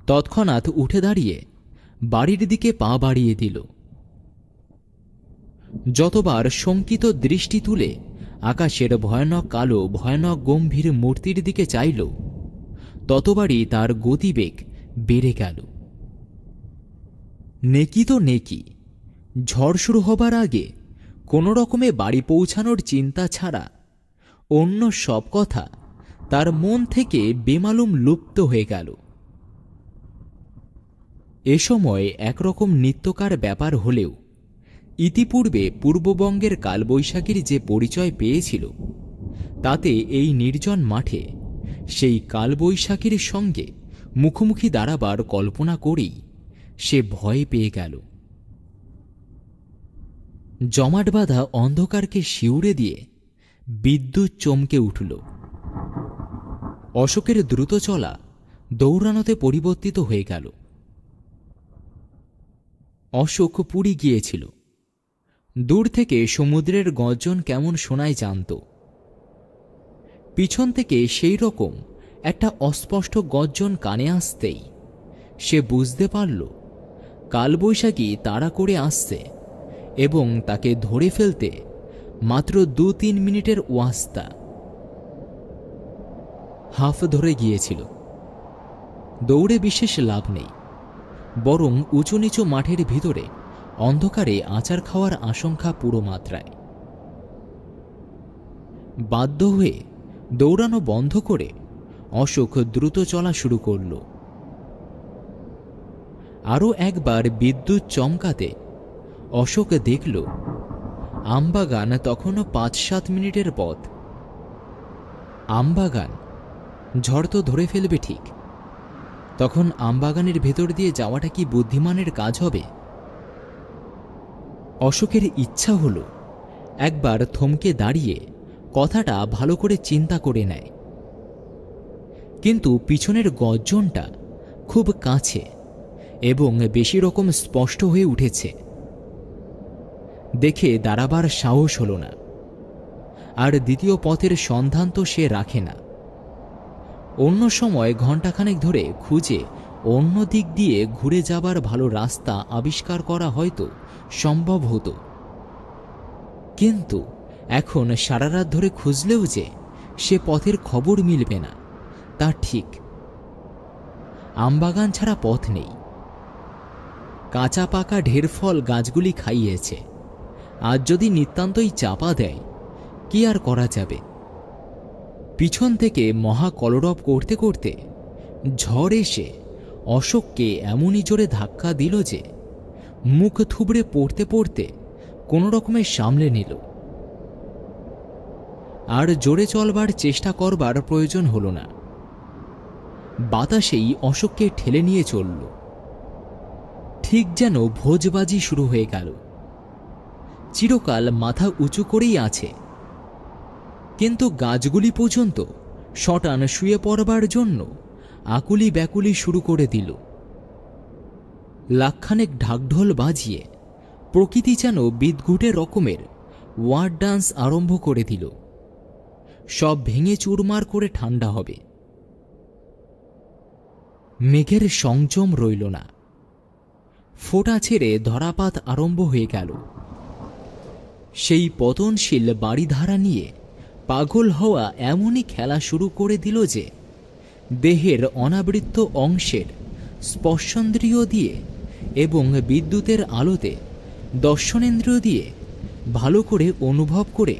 তৎক্ষণাৎ উঠে দাঁড়িয়ে বাড়ির দিকে পা বাড়িয়ে দিল। যতবার শঙ্কিত দৃষ্টি তুলে আকাশের ভয়ানক কালো ভয়ানক গম্ভীর মূর্তির দিকে চাইল, ততবারই তার গতিবেগ বেড়ে গেল। নেকি তো নেকি, ঝড় শুরু হবার আগে কোনো রকমে বাড়ি পৌঁছানোর চিন্তা ছাড়া অন্য সব কথা তার মন থেকে বেমালুম লুপ্ত হয়ে গেল। এ সময় একরকম নিত্যকার ব্যাপার হলেও ইতিপূর্বে পূর্ববঙ্গের কালবৈশাখীর যে পরিচয় পেয়েছিল, তাতে এই নির্জন মাঠে সেই কালবৈশাখীর সঙ্গে মুখোমুখি দাঁড়াবার কল্পনা করেই সে ভয় পেয়ে গেল। জমাট বাঁধা অন্ধকারকে শিউরে দিয়ে বিদ্যুৎ চমকে উঠল। অশোকের দ্রুত চলা দৌড়ানোতে পরিবর্তিত হয়ে গেল। অশোক পুরী গিয়েছিল। দূর থেকে সমুদ্রের গর্জন কেমন শোনায় জানত। পিছন থেকে সেই রকম একটা অস্পষ্ট গর্জন কানে আসতেই সে বুঝতে পারল কালবৈশাখী তাড়া করে আসছে এবং তাকে ধরে ফেলতে মাত্র 2-3 মিনিটের ওয়াস্তা। হাফ ধরে গিয়েছিল। দৌড়ে বিশেষ লাভ নেই, বরং উঁচু নিচু মাঠের ভিতরে অন্ধকারে আছাড় খাওয়ার আশঙ্কা পুরো মাত্রায়। বাধ্য হয়ে দৌড়ানো বন্ধ করে অশোক দ্রুত চলা শুরু করল। আরও একবার বিদ্যুৎ চমকাতে অশোক দেখল আমবাগান তখনও 5-7 মিনিটের পথ। আমবাগান ঝড় তো ধরে ফেলবে ঠিক, তখন আমবাগানের ভেতর দিয়ে যাওয়াটা কি বুদ্ধিমানের কাজ হবে? অশোকের ইচ্ছা হল একবার থমকে দাঁড়িয়ে কথাটা ভালো করে চিন্তা করে নেয়, কিন্তু পিছনের গর্জনটা খুব কাছে এবং বেশি রকম স্পষ্ট হয়ে উঠেছে। দেখে দাঁড়াবার সাহস হল না। আর দ্বিতীয় পথের সন্ধান তো সে রাখে না। অন্য সময় ঘণ্টাখানেক ধরে খুঁজে অন্য দিক দিয়ে ঘুরে যাবার ভালো রাস্তা আবিষ্কার করা হয়তো সম্ভব হতো, কিন্তু এখন সারা রাত ধরে খুঁজলেও যে সে পথের খবর মিলবে না তা ঠিক। আমবাগান ছাড়া পথ নেই। কাঁচা পাকা ঢের ফল গাছগুলি খাইয়েছে, আজ যদি নিতান্তই চাপা দেয় কি আর করা যাবে? পিছন থেকে মহা কলরব করতে করতে ঝড় এসে অশোককে এমনই জোরে ধাক্কা দিল যে মুখ থুবড়ে পড়তে পড়তে কোনো রকমে সামলে নিল। আর জোরে চলবার চেষ্টা করবার প্রয়োজন হল না। বাতাসেই অশোককে ঠেলে নিয়ে চলল। ঠিক যেন ভোজবাজি শুরু হয়ে গেল। চিরকাল মাথা উঁচু করেই আছে, কিন্তু গাছগুলি পর্যন্ত শটান শুয়ে পড়বার জন্য আকুলি ব্যাকুলি শুরু করে দিল। লাখখানেক ঢাকঢোল বাজিয়ে প্রকৃতি যেন বিদঘুটে রকমের ওয়ার ডান্স আরম্ভ করে দিল। সব ভেঙে চুরমার করে ঠান্ডা হবে। মেঘের সংযম রইল না। ফোঁটা ছেড়ে ধরাপাত আরম্ভ হয়ে গেল। সেই পতনশীল বাড়িধারা নিয়ে পাগল হওয়া এমনই খেলা শুরু করে দিল যে দেহের অনাবৃত্ত অংশের স্পর্শেন্দ্রিয় দিয়ে এবং বিদ্যুতের আলোতে দর্শনেন্দ্রিয় দিয়ে ভালো করে অনুভব করে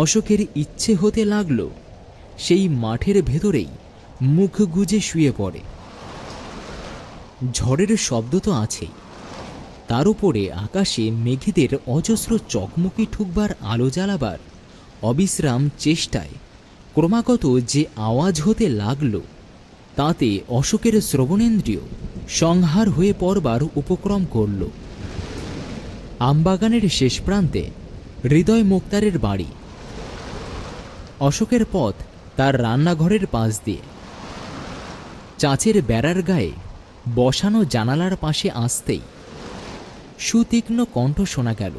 অশোকের ইচ্ছে হতে লাগল সেই মাঠের ভেতরেই মুখ গুজে শুয়ে পড়ে। ঝড়ের শব্দ তো আছেই, তার উপরে আকাশে মেঘেদের অজস্র চকমকি ঠুকবার আলো জ্বালাবার অবিশ্রাম চেষ্টায় ক্রমাগত যে আওয়াজ হতে লাগল, তাতে অশোকের শ্রবণেন্দ্রিয় সংহার হয়ে পড়বার উপক্রম করল। আমবাগানের শেষ প্রান্তে হৃদয় মুক্তারের বাড়ি। অশোকের পথ তার রান্নাঘরের পাশ দিয়ে। চাঁচের বেড়ার গায়ে বসানো জানালার পাশে আসতেই সুতীক্ষ্ণ কণ্ঠ শোনা গেল,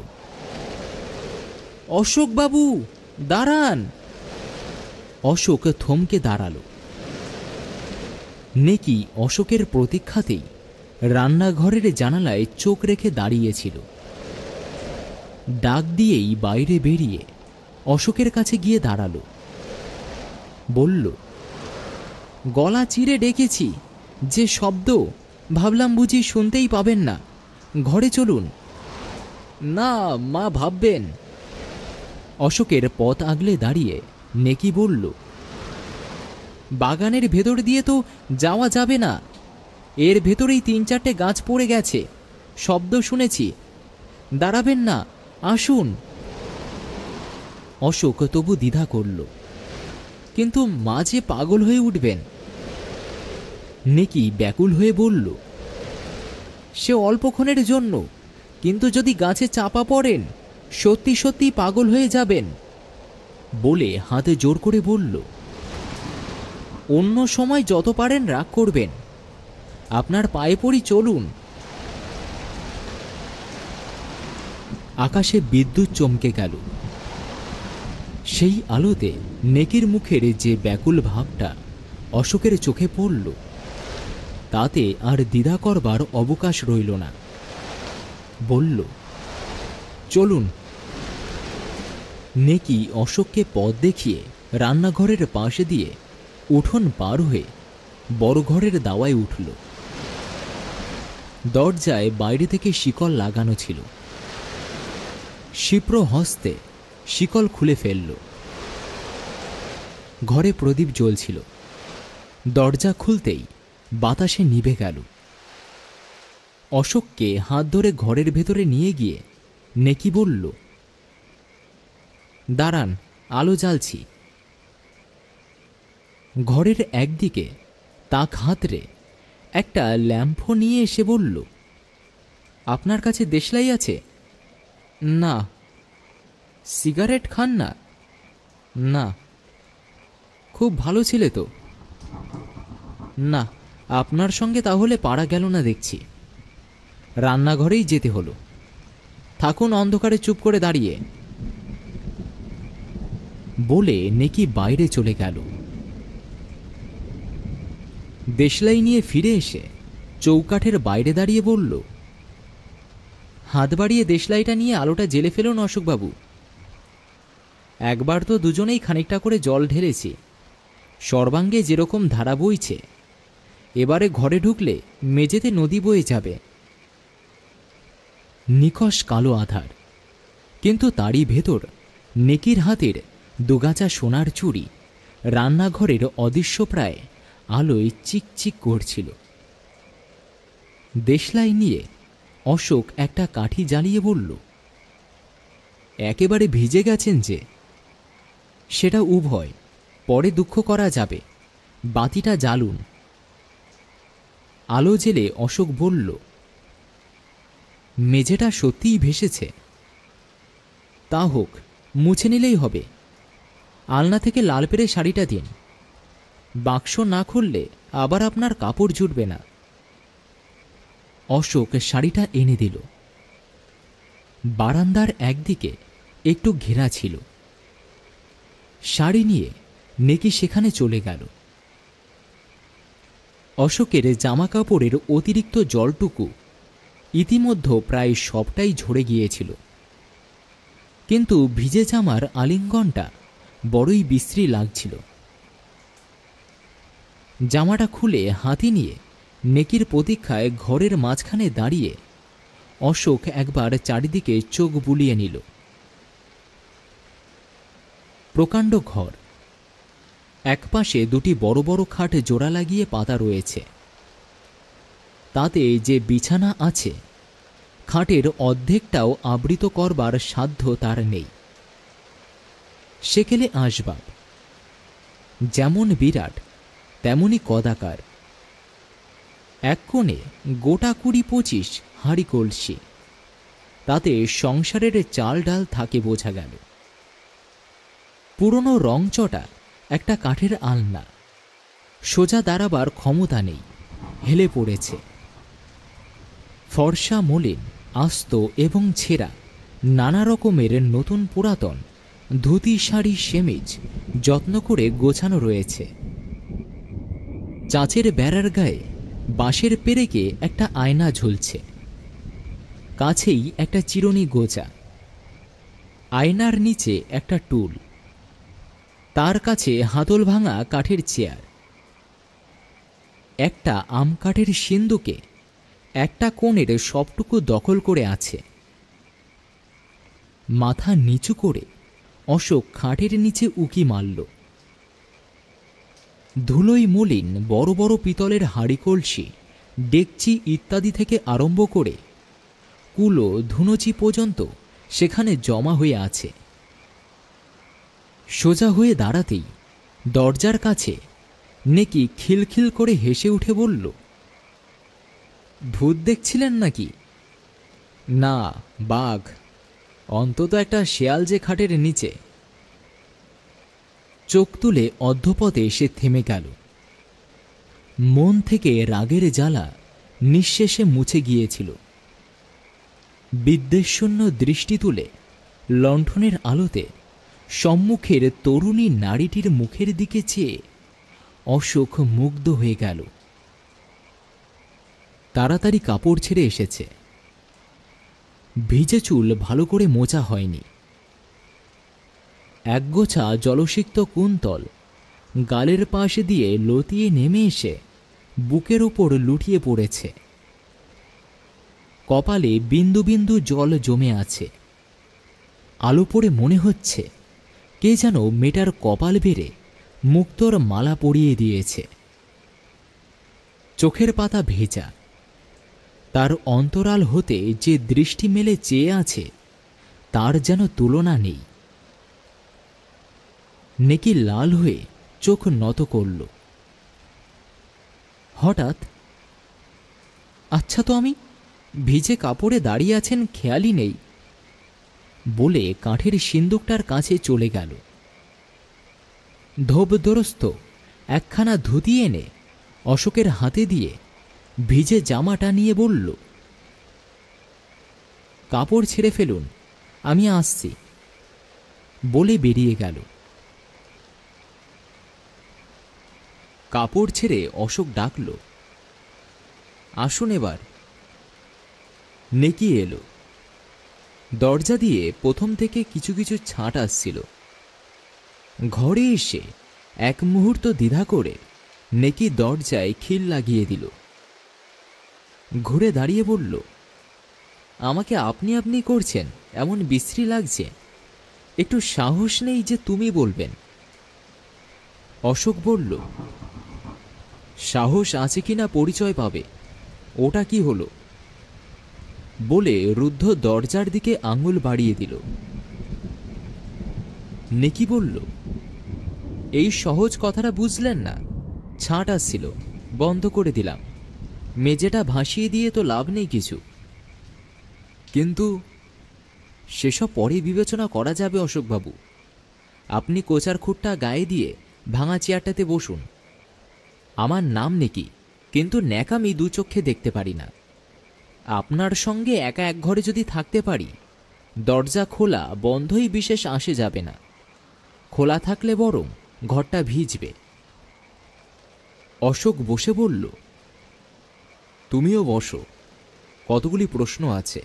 অশোকবাবু দাঁড়ান। অশোক থমকে দাঁড়াল। নেকি অশোকের প্রতীক্ষাতেই রান্নাঘরের জানালায় চোখ রেখে দাঁড়িয়েছিল। ডাক দিয়েই বাইরে বেরিয়ে অশোকের কাছে গিয়ে দাঁড়াল। বলল, গলা চিরে ডেকেছি, যে শব্দ, ভাবলাম বুঝি শুনতেই পাবেন না, ঘরে চলুন। না, মা ভাববেন। অশোকের পথ আগলে দাঁড়িয়ে নেকি বলল, বাগানের ভেতর দিয়ে তো যাওয়া যাবে না, এর ভেতরেই 3-4টে গাছ পড়ে গেছে, শব্দ শুনেছি, দাঁড়াবেন না, আসুন। অশোক তবু দ্বিধা করল, কিন্তু মা যে পাগল হয়ে উঠবেন। নেকি ব্যাকুল হয়ে বলল, সে অল্পক্ষণের জন্য, কিন্তু যদি গাছে চাপা পড়েন সত্যি সত্যি পাগল হয়ে যাবেন। বলে হাতে জোর করে বলল, অন্য সময় যত পারেন রাগ করবেন, আপনার পায়ে পড়ি, চলুন। আকাশে বিদ্যুৎ চমকে গেল। সেই আলোতে নেকির মুখের যে ব্যাকুল ভাবটা অশোকের চোখে পড়ল, তাতে আর দ্বিধা করবার অবকাশ রইল না। বলল, চলুন। নেকি অশোককে পথ দেখিয়ে রান্নাঘরের পাশে দিয়ে উঠোন পার হয়ে বড় ঘরের দাওয়ায় উঠল। দরজায় বাইরে থেকে শিকল লাগানো ছিল। ক্ষিপ্র হস্তে শিকল খুলে ফেলল। ঘরে প্রদীপ জ্বলছিল। দরজা খুলতেই বাতাসে নিভে গেল। অশোককে হাত ধরে ঘরের ভেতরে নিয়ে গিয়ে নেকি বলল, দাঁড়ান, আলো জ্বালছি। ঘরের একদিকে তাক হাতড়ে একটা ল্যাম্পও নিয়ে এসে বলল, আপনার কাছে দেশলাই আছে? না। সিগারেট খান না? না। খুব ভালো ছিলে তো? না, আপনার সঙ্গে তাহলে পারা গেল না দেখছি। রান্নাঘরেই যেতে হলো। থাকুন অন্ধকারে চুপ করে দাঁড়িয়ে। বলে নেকি বাইরে চলে গেল। দেশলাই নিয়ে ফিরে এসে চৌকাঠের বাইরে দাঁড়িয়ে বলল, হাত বাড়িয়ে দেশলাইটা নিয়ে আলোটা জ্বেলে ফেলুন অশোকবাবু। একবার তো দুজনেই খানিকটা করে জল ঢেলেছি, সর্বাঙ্গে যেরকম ধারা বইছে, এবারে ঘরে ঢুকলে মেঝেতে নদী বয়ে যাবে। নিকষ কালো আধার, কিন্তু তারই ভেতর নেকির হাতের দুগাছা সোনার চুড়ি রান্নাঘরের অদৃশ্যপ্রায় আলোয় চিকচিক করছিল। দেশলাই নিয়ে অশোক একটা কাঠি জ্বালিয়ে বলল, একেবারে ভিজে গেছেন যে? সেটা উভয়, পরে দুঃখ করা যাবে, বাতিটা জ্বালুন। আলো জেলে অশোক বলল, মেঝেটা সত্যিই ভেসেছে। তা হোক, মুছে নিলেই হবে। আলনা থেকে লাল পেরে শাড়িটা দিন। বাক্স না খুললে আবার আপনার কাপড় জুটবে না। অশোক শাড়িটা এনে দিল। বারান্দার একদিকে একটু ঘেরা ছিল। শাড়ি নিয়ে নেকি সেখানে চলে গেল। অশোকের জামা কাপড়ের অতিরিক্ত জলটুকু ইতিমধ্যে প্রায় সবটাই ঝরে গিয়েছিল, কিন্তু ভিজে জামার আলিঙ্গনটা বড়ই বিশ্রী লাগছিল। জামাটা খুলে হাতি নিয়ে নেকির প্রতীক্ষায় ঘরের মাঝখানে দাঁড়িয়ে অশোক একবার চারিদিকে চোখ বুলিয়ে নিল। প্রকাণ্ড ঘর। একপাশে দুটি বড় বড় খাট জোড়া লাগিয়ে পাতা রয়েছে। তাতে যে বিছানা আছে খাটের অর্ধেকটাও আবৃত করবার সাধ্য তার নেই। সেকেলে আসবাব যেমন বিরাট তেমনি কদাকার। এক কোণে গোটা 20-25 হাঁড়ি কলসি, তাতে সংসারের চাল ডাল থাকে বোঝা গেল। পুরনো রংচটা একটা কাঠের আলনা, সোজা দাঁড়াবার ক্ষমতা নেই, হেলে পড়েছে। ফর্সা মলিন আস্ত এবং ছেঁড়া নানা রকমের নতুন পুরাতন ধুতি শাড়ি সেমিজ যত্ন করে গোছানো রয়েছে। চাঁচের বেড়ার গায়ে বাঁশের পেরেকে একটা আয়না ঝুলছে, কাছেই একটা চিরুনি গোজা। আয়নার নিচে একটা টুল, তার কাছে হাতল ভাঙা কাঠের চেয়ার। একটা আম কাঠের সিন্দুকে একটা কোণের সবটুকু দখল করে আছে। মাথা নিচু করে অশোক খাটের নিচে উকি মারল। ধুলোই মলিন বড় বড় পিতলের হাঁড়ি কলসি ডেকচি ইত্যাদি থেকে আরম্ভ করে কুলো ধুনুচি পর্যন্ত সেখানে জমা হয়ে আছে। সোজা হয়ে দাঁড়াতেই দরজার কাছে নেকি খিলখিল করে হেসে উঠে বলল, ভূত দেখছিলেন নাকি? না, বাঘ, অন্তত একটা শেয়াল যে খাটের নিচে। চোখ তুলে অর্ধপথে সে থেমে গেল। মন থেকে রাগের জ্বালা নিঃশেষে মুছে গিয়েছিল। বিদ্বেষশূন্য দৃষ্টি তুলে লণ্ঠনের আলোতে সম্মুখের তরুণী নারীটির মুখের দিকে চেয়ে অশোক মুগ্ধ হয়ে গেল। তাড়াতাড়ি কাপড় ছেড়ে এসেছে। ভিজে চুল ভালো করে মোছা হয়নি। একগোছা জলসিক্ত কুন্তল গালের পাশ দিয়ে লতিয়ে নেমে এসে বুকের ওপর লুটিয়ে পড়েছে। কপালে বিন্দু বিন্দু জল জমে আছে। আলো পড়ে মনে হচ্ছে কে যেন মেয়েটার কপাল বেড়ে মুক্তোর মালা পরিয়ে দিয়েছে। চোখের পাতা ভেজা। তার অন্তরাল হতে যে দৃষ্টি মেলে চেয়ে আছে তার যেন তুলনা নেই। নেকি লাল হয়ে চোখ নত করল। হঠাৎ, আচ্ছা তো আমি ভিজে কাপড়ে দাঁড়িয়ে আছেন খেয়ালই নেই বলে কাঠের সিন্দুকটার কাছে চলে গেল। ধোবদরস্ত একখানা ধুতি এনে অশোকের হাতে দিয়ে ভিজে জামাটা নিয়ে বলল, কাপড় ছেড়ে ফেলুন, আমি আসছি, বলে বেরিয়ে গেল। কাপড় ছেড়ে অশোক ডাকল, আসুন এবার। নেকি এলো। দরজা দিয়ে প্রথম থেকে কিছু কিছু ছাঁট আসছিল। ঘরে এসে এক মুহূর্ত দ্বিধা করে নেকি দরজায় খিল লাগিয়ে দিল। ঘুরে দাঁড়িয়ে বলল, আমাকে আপনি আপনি করছেন, এমন বিশ্রী লাগছে, একটু সাহস নেই যে তুমি বলবেন? অশোক বলল, সাহস আছে কিনা পরিচয় পাবে, ওটা কি হলো? বলে রুদ্ধ দরজার দিকে আঙুল বাড়িয়ে দিল। নেকি বলল, এই সহজ কথাটা বুঝলেন না? ছাঁট আসছিল, বন্ধ করে দিলাম। মেঝেটা ভাসিয়ে দিয়ে তো লাভ নেই কিছু। কিন্তু সেসব পরে বিবেচনা করা যাবে অশোকবাবু। আপনি কোচার খুঁটটা গায়ে দিয়ে ভাঙা চেয়ারটাতে বসুন। আমার নাম নেকি, কিন্তু ন্যাকামি দু চোখে দেখতে পারি না। আপনার সঙ্গে একা এক ঘরে যদি থাকতে পারি, দরজা খোলা বন্ধই বিশেষ আসে যাবে না। খোলা থাকলে বরং ঘরটা ভিজবে। অশোক বসে বলল, তুমিও বসো, কতগুলি প্রশ্ন আছে।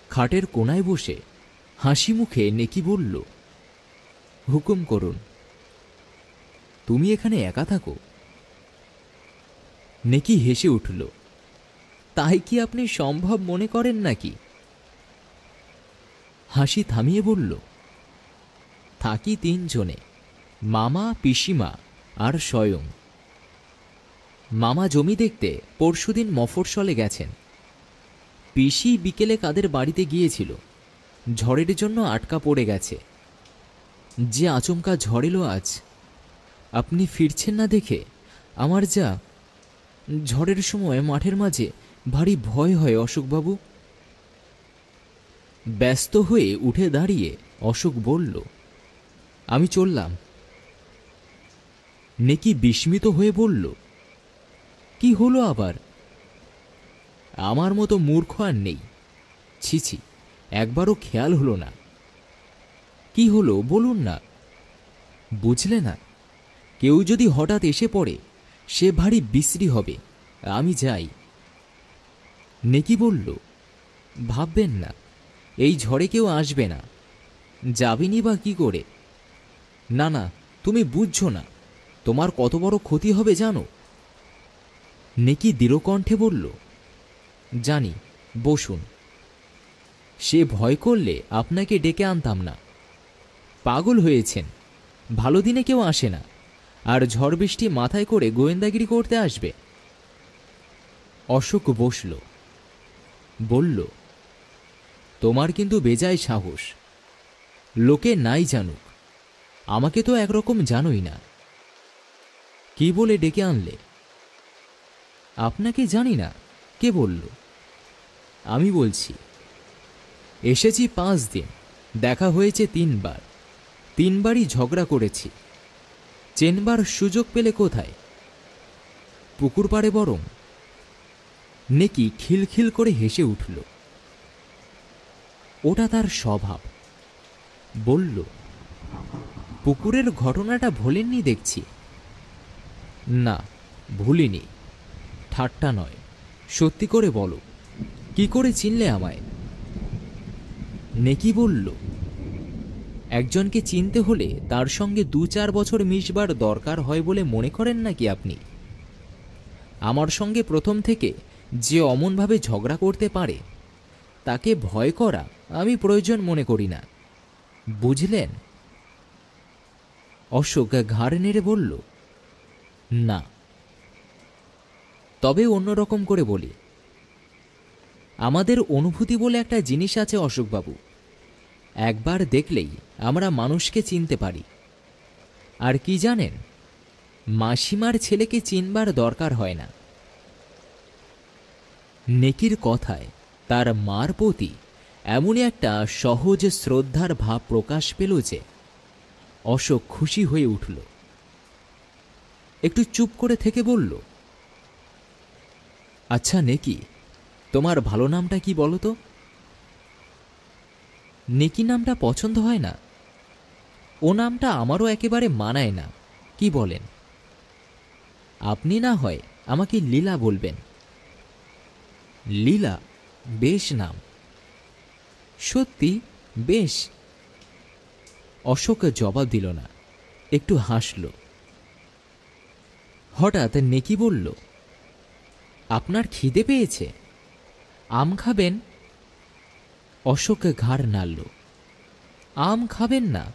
খাটের কোনায় বসে হাসি মুখে নেকি বলল, হুকুম করুন। তুমি এখানে একা থাকো? নেকি হেসে উঠল, তাই কি আপনি সম্ভব মনে করেন নাকি? হাসি থামিয়ে বলল, থাকি 3 জনে, মামা, পিসিমা আর স্বয়ং। মামা জমি দেখতে পরশুদিন মফস্বলে গেছেন। পিসি বিকেলে কাদের বাড়িতে গিয়েছিল, ঝড়ের জন্য আটকা পড়ে গেছে। যে আচমকা ঝড় এলো আজ, আপনি ফিরছেন না দেখে আমার যা ঝড়ের সময় মাঠের মাঝে ভারী ভয় হয় অশোকবাবু। ব্যস্ত হয়ে উঠে দাঁড়িয়ে অশোক বলল, আমি চললাম। নেকি বিস্মিত হয়ে বলল, কি হলো আবার? আমার মতো মূর্খ আর নেই। ছিছি, একবারও খেয়াল হলো না। কি হলো বলুন না। বুঝলে না, কেউ যদি হঠাৎ এসে পড়ে সে ভারী বিশ্রী হবে। আমি যাই। নেকি বলল, ভাববেন না, এই ঝড়ে কেউ আসবে না। যাবিনি বা কি করে? না না, তুমি বুঝছো না, তোমার কত বড় ক্ষতি হবে জানো? নেকি দৃঢ়কণ্ঠে বলল, জানি, বসুন। সে ভয় করলে আপনাকে ডেকে আনতাম না। পাগল হয়েছেন, ভালো দিনে কেউ আসে না, আর ঝড় বৃষ্টি মাথায় করে গোয়েন্দাগিরি করতে আসবে। অশোক বসল, বলল, তোমার কিন্তু বেজায় সাহস। লোকে নাই জানুক, আমাকে তো একরকম জানোই না। কি বলে ডেকে আনলে? আপনাকে জানি না, কে বলল? আমি বলছি। এসেছি 5 দিন, দেখা হয়েছে 3 বার, 3 বারই ঝগড়া করেছি। চেনবার সুযোগ পেলে কোথায়? পুকুর পাড়ে বরং। নেকি খিলখিল করে হেসে উঠল। ওটা তার স্বভাব। বলল, পুকুরের ঘটনাটা ভোলেননি দেখছি। না, ভুলিনি। ঠাট্টা নয়, সত্যি করে বলো, কি করে চিনলে আমায়? নেকি বলল, একজনকে চিনতে হলে তার সঙ্গে 2-4 বছর মিশবার দরকার হয় বলে মনে করেন নাকি আপনি? আমার সঙ্গে প্রথম থেকে যে অমনভাবে ঝগড়া করতে পারে তাকে ভয় করা আমি প্রয়োজন মনে করি না, বুঝলেন? অশোক ঘাড় নেড়ে বলল, না। তবে অন্যরকম করে বলি, আমাদের অনুভূতি বলে একটা জিনিস আছে অশোকবাবু। একবার দেখলেই আমরা মানুষকে চিনতে পারি। আর কি জানেন, মাসিমার ছেলেকে চিনবার দরকার হয় না। নেকির কথায় তার মার প্রতি এমনই একটা সহজ শ্রদ্ধার ভাব প্রকাশ পেল যে অশোক খুশি হয়ে উঠল। একটু চুপ করে থেকে বলল, আচ্ছা নেকি, তোমার ভালো নামটা কি বলো তো? নেকি নামটা পছন্দ হয় না? ও নামটা আমারও একেবারে মানায় না, কি বলেন? আপনি না হয় আমাকে লীলা বলবেন। লীলা বেশ নাম। সত্যি বেশ। অশোক জবাব দিল না, একটু হাসল। হঠাৎ নেকি বলল, আপনার খিদে পেয়েছে? আম খাবেন? অশোক ঘাড় নাড়ল। আম খাবেন না?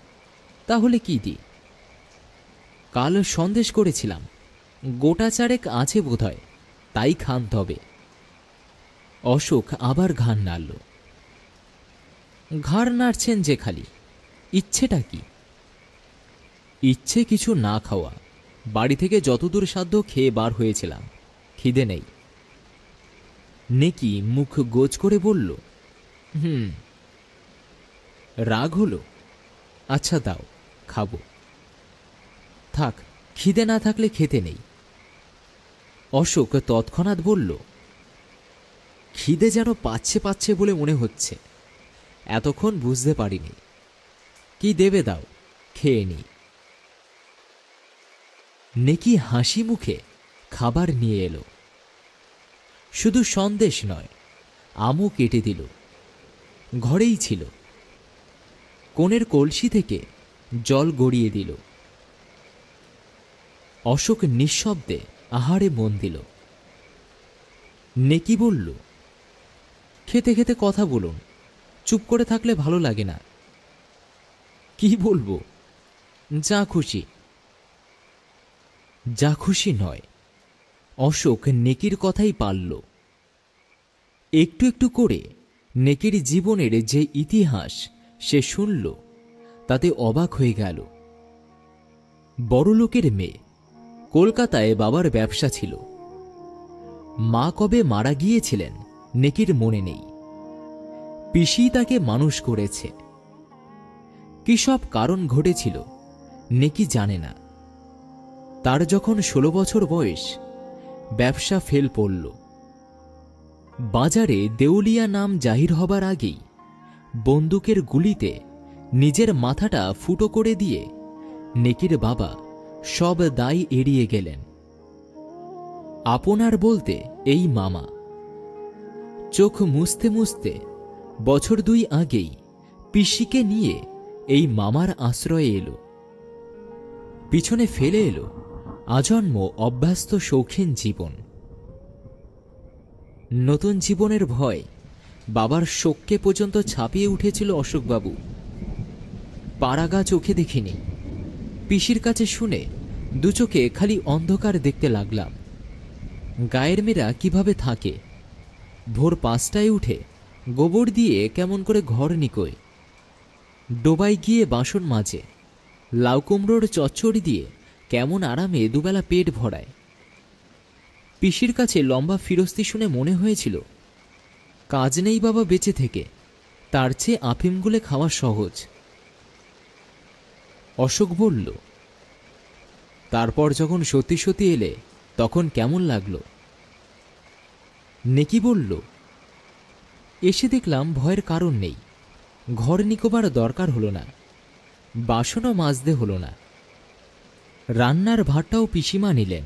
তাহলে কি দি? কাল সন্দেশ করেছিলাম, গোটা 4 আছে বোধহয়, তাই খান তবে। অশোক আবার ঘাড় নাড়ল। ঘাড় নাড়ছেন যে খালি, ইচ্ছেটা কি? ইচ্ছে কিছু না খাওয়া, বাড়ি থেকে যতদূর সাধ্য খেয়ে বার হয়েছিলাম, খিদে নেই। নেকি মুখ গোজ করে বলল, রাগ হলো? আচ্ছা দাও, খাবো। থাক, খিদে না থাকলে খেতে নেই। অশোক তৎক্ষণাৎ বলল, খিদে যেন পাচ্ছে পাচ্ছে বলে মনে হচ্ছে, এতক্ষণ বুঝতে পারিনি। কি দেবে দাও, খেয়ে নি। নেকি হাসি মুখে খাবার নিয়ে এলো। শুধু সন্দেশ নয়, আমও কেটে দিল। ঘরেই ছিল। কোণের কলসি থেকে জল গড়িয়ে দিল। অশোক নিঃশব্দে আহারে মন দিল। নেকি বলল, খেতে খেতে কথা বলুন, চুপ করে থাকলে ভালো লাগে না। কি বলবো? যা খুশি। যা খুশি নয়, অশোক নেকির কথাই পারল। একটু একটু করে নেকির জীবনের যে ইতিহাস সে শুনল, তাতে অবাক হয়ে গেল। বড়লোকের মেয়ে, কলকাতায় বাবার ব্যবসা ছিল। মা কবে মারা গিয়েছিলেন নেকির মনে নেই। পিসি তাকে মানুষ করেছে। কি সব কারণ ঘটেছিল নেকি জানে না। তার যখন 16 বছর বয়স, ব্যবসা ফেল পড়ল। বাজারে দেউলিয়া নাম জাহির হবার আগেই বন্দুকের গুলিতে নিজের মাথাটা ফুটো করে দিয়ে নেকির বাবা সব দায় এড়িয়ে গেলেন। আপনার বলতে এই মামা। চোখ মুছতে মুছতে বছর 2 আগেই পিসিকে নিয়ে এই মামার আশ্রয়ে এলো। পিছনে ফেলে এলো আজন্ম অভ্যস্ত শৌখিন জীবন। নতুন জীবনের ভয় বাবার শোককে পর্যন্ত ছাপিয়ে উঠেছিল অশোকবাবু। পাড়াগা চোখে দেখিনি, পিসির কাছে শুনে দু চোখে খালি অন্ধকার দেখতে লাগলাম। গায়ের মেয়েরা কিভাবে থাকে, ভোর 5টায় উঠে গোবর দিয়ে কেমন করে ঘর নিকোয়, ডোবায় গিয়ে বাসন মাজে, লাউ কুমড়োর চচ্চড়ি দিয়ে কেমন আরামে দুবেলা পেট ভরায়। পিসির কাছে লম্বা ফিরস্তি শুনে মনে হয়েছিল কাজ নেই বাবা বেঁচে থেকে, তার চেয়ে আফিম গুলে খাওয়া সহজ। অশোক বলল, তারপর যখন সত্যি সত্যি এলে তখন কেমন লাগলো? নেকি বলল, এসে দেখলাম ভয়ের কারণ নেই। ঘর নিকোবার দরকার হলো না, বাসনও মাজতে হলো না। রান্নার ভাতটাও পিসিমা নিলেন,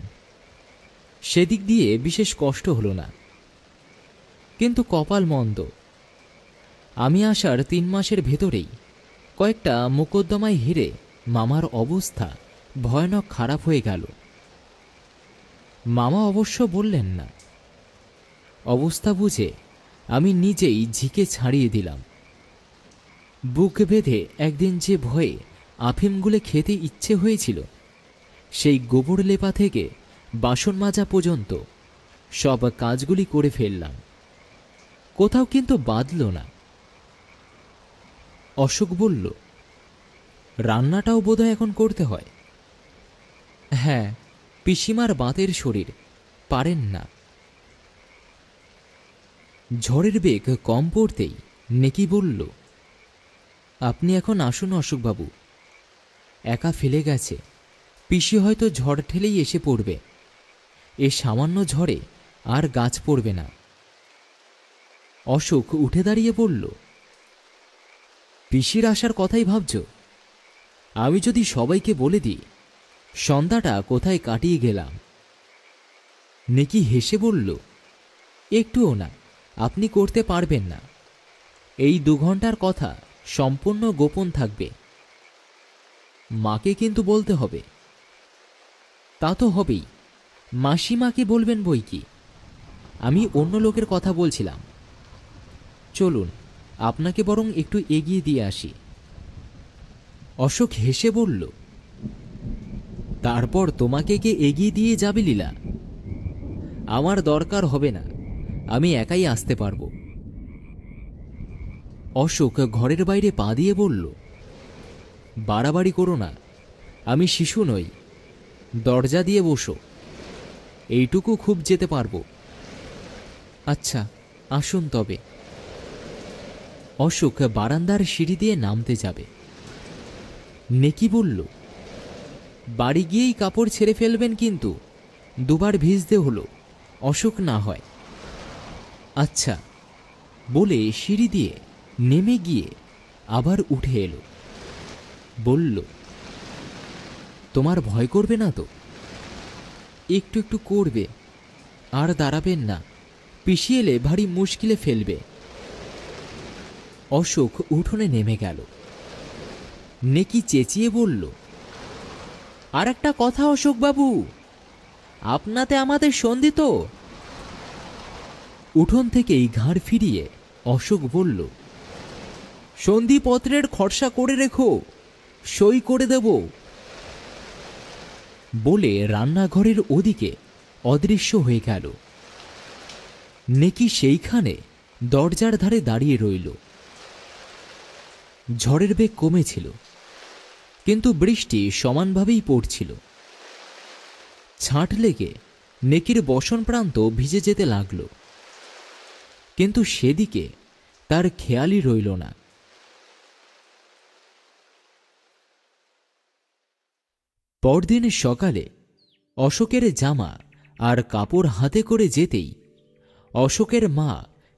সেদিক দিয়ে বিশেষ কষ্ট হলো না। কিন্তু কপাল মন্দ, আমি আসার 3 মাসের ভেতরেই কয়েকটা মোকদ্দমায় হেরে মামার অবস্থা ভয়ানক খারাপ হয়ে গেল। মামা অবশ্য বললেন না। অবস্থা বুঝে আমি নিজেই ঝিকে ছাড়িয়ে দিলাম। বুক বেঁধে একদিন যে ভয়ে আফিমগুলো খেতে ইচ্ছে হয়েছিল, সেই গোবর লেপা থেকে বাসন মাজা পর্যন্ত সব কাজগুলি করে ফেললাম, কোথাও কিন্তু বাদল না। অশোক বলল, রান্নাটাও বোধহয় এখন করতে হয়। হ্যাঁ, পিসিমার বাতের শরীর, পারেন না। ঝড়ের বেগ কম পড়তেই নেকি বলল, আপনি এখন আসুন অশোকবাবু। একা ফেলে গেছে, পিসি হয়তো ঝড় ঠেলেই এসে পড়বে। এ সামান্য ঝড়ে আর গাছ পড়বে না। অশোক উঠে দাঁড়িয়ে বলল, পিসির আসার কথাই ভাবছ? আমি যদি সবাইকে বলে দিই সন্ধ্যাটা কোথায় কাটিয়ে গেলাম। নেকি হেসে বলল, একটুও না, আপনি করতে পারবেন না। এই 2 ঘন্টার কথা সম্পূর্ণ গোপন থাকবে। মাকে কিন্তু বলতে হবে। তা তো হবেই, মাসিমাকে বলবেন বই কি। আমি অন্য লোকের কথা বলছিলাম। চলুন, আপনাকে বরং একটু এগিয়ে দিয়ে আসি। অশোক হেসে বলল, তারপর তোমাকে কে এগিয়ে দিয়ে যাবে লীলা? আমার দরকার হবে না, আমি একাই আসতে পারবো। অশোক ঘরের বাইরে পা দিয়ে বলল, বাড়াবাড়ি করো না, আমি শিশু নই। দরজা দিয়ে বসো, এইটুকু খুব যেতে পারবো। আচ্ছা, আসুন তবে। অশোক বারান্দার সিঁড়ি দিয়ে নামতে যাবে। নেকি বলল, বাড়ি গিয়েই কাপড় ছেড়ে ফেলবেন, কিন্তু 2 বার ভিজতে হলো, অসুখ না হয়। আচ্ছা বলে সিঁড়ি দিয়ে নেমে গিয়ে আবার উঠে এলো। বলল, তোমার ভয় করবে না তো? একটু একটু করবে, আর দাঁড়াবেন না, পিসি এলে ভারী মুশকিলে ফেলবে। অশোক উঠোনে নেমে গেল। নেকি চেঁচিয়ে বলল, আর একটা কথা অশোকবাবু, আপনাতে আমাদের সন্ধি তো? উঠোন থেকেই ঘাড় ফিরিয়ে অশোক বলল, সন্ধিপত্রের খরচা করে রেখো, সই করে দেব। বলে রান্নাঘরের ওদিকে অদৃশ্য হয়ে গেল। নেকি সেইখানে দরজার ধারে দাঁড়িয়ে রইল। ঝড়ের বেগ কমেছিল, কিন্তু বৃষ্টি সমানভাবেই পড়ছিল। ছাঁট লেগে নেকির বসন প্রান্ত ভিজে যেতে লাগল, কিন্তু সেদিকে তার খেয়ালই রইল না। পরদিন সকালে অশোকের জামা আর কাপড় হাতে করে যেতেই অশোকের মা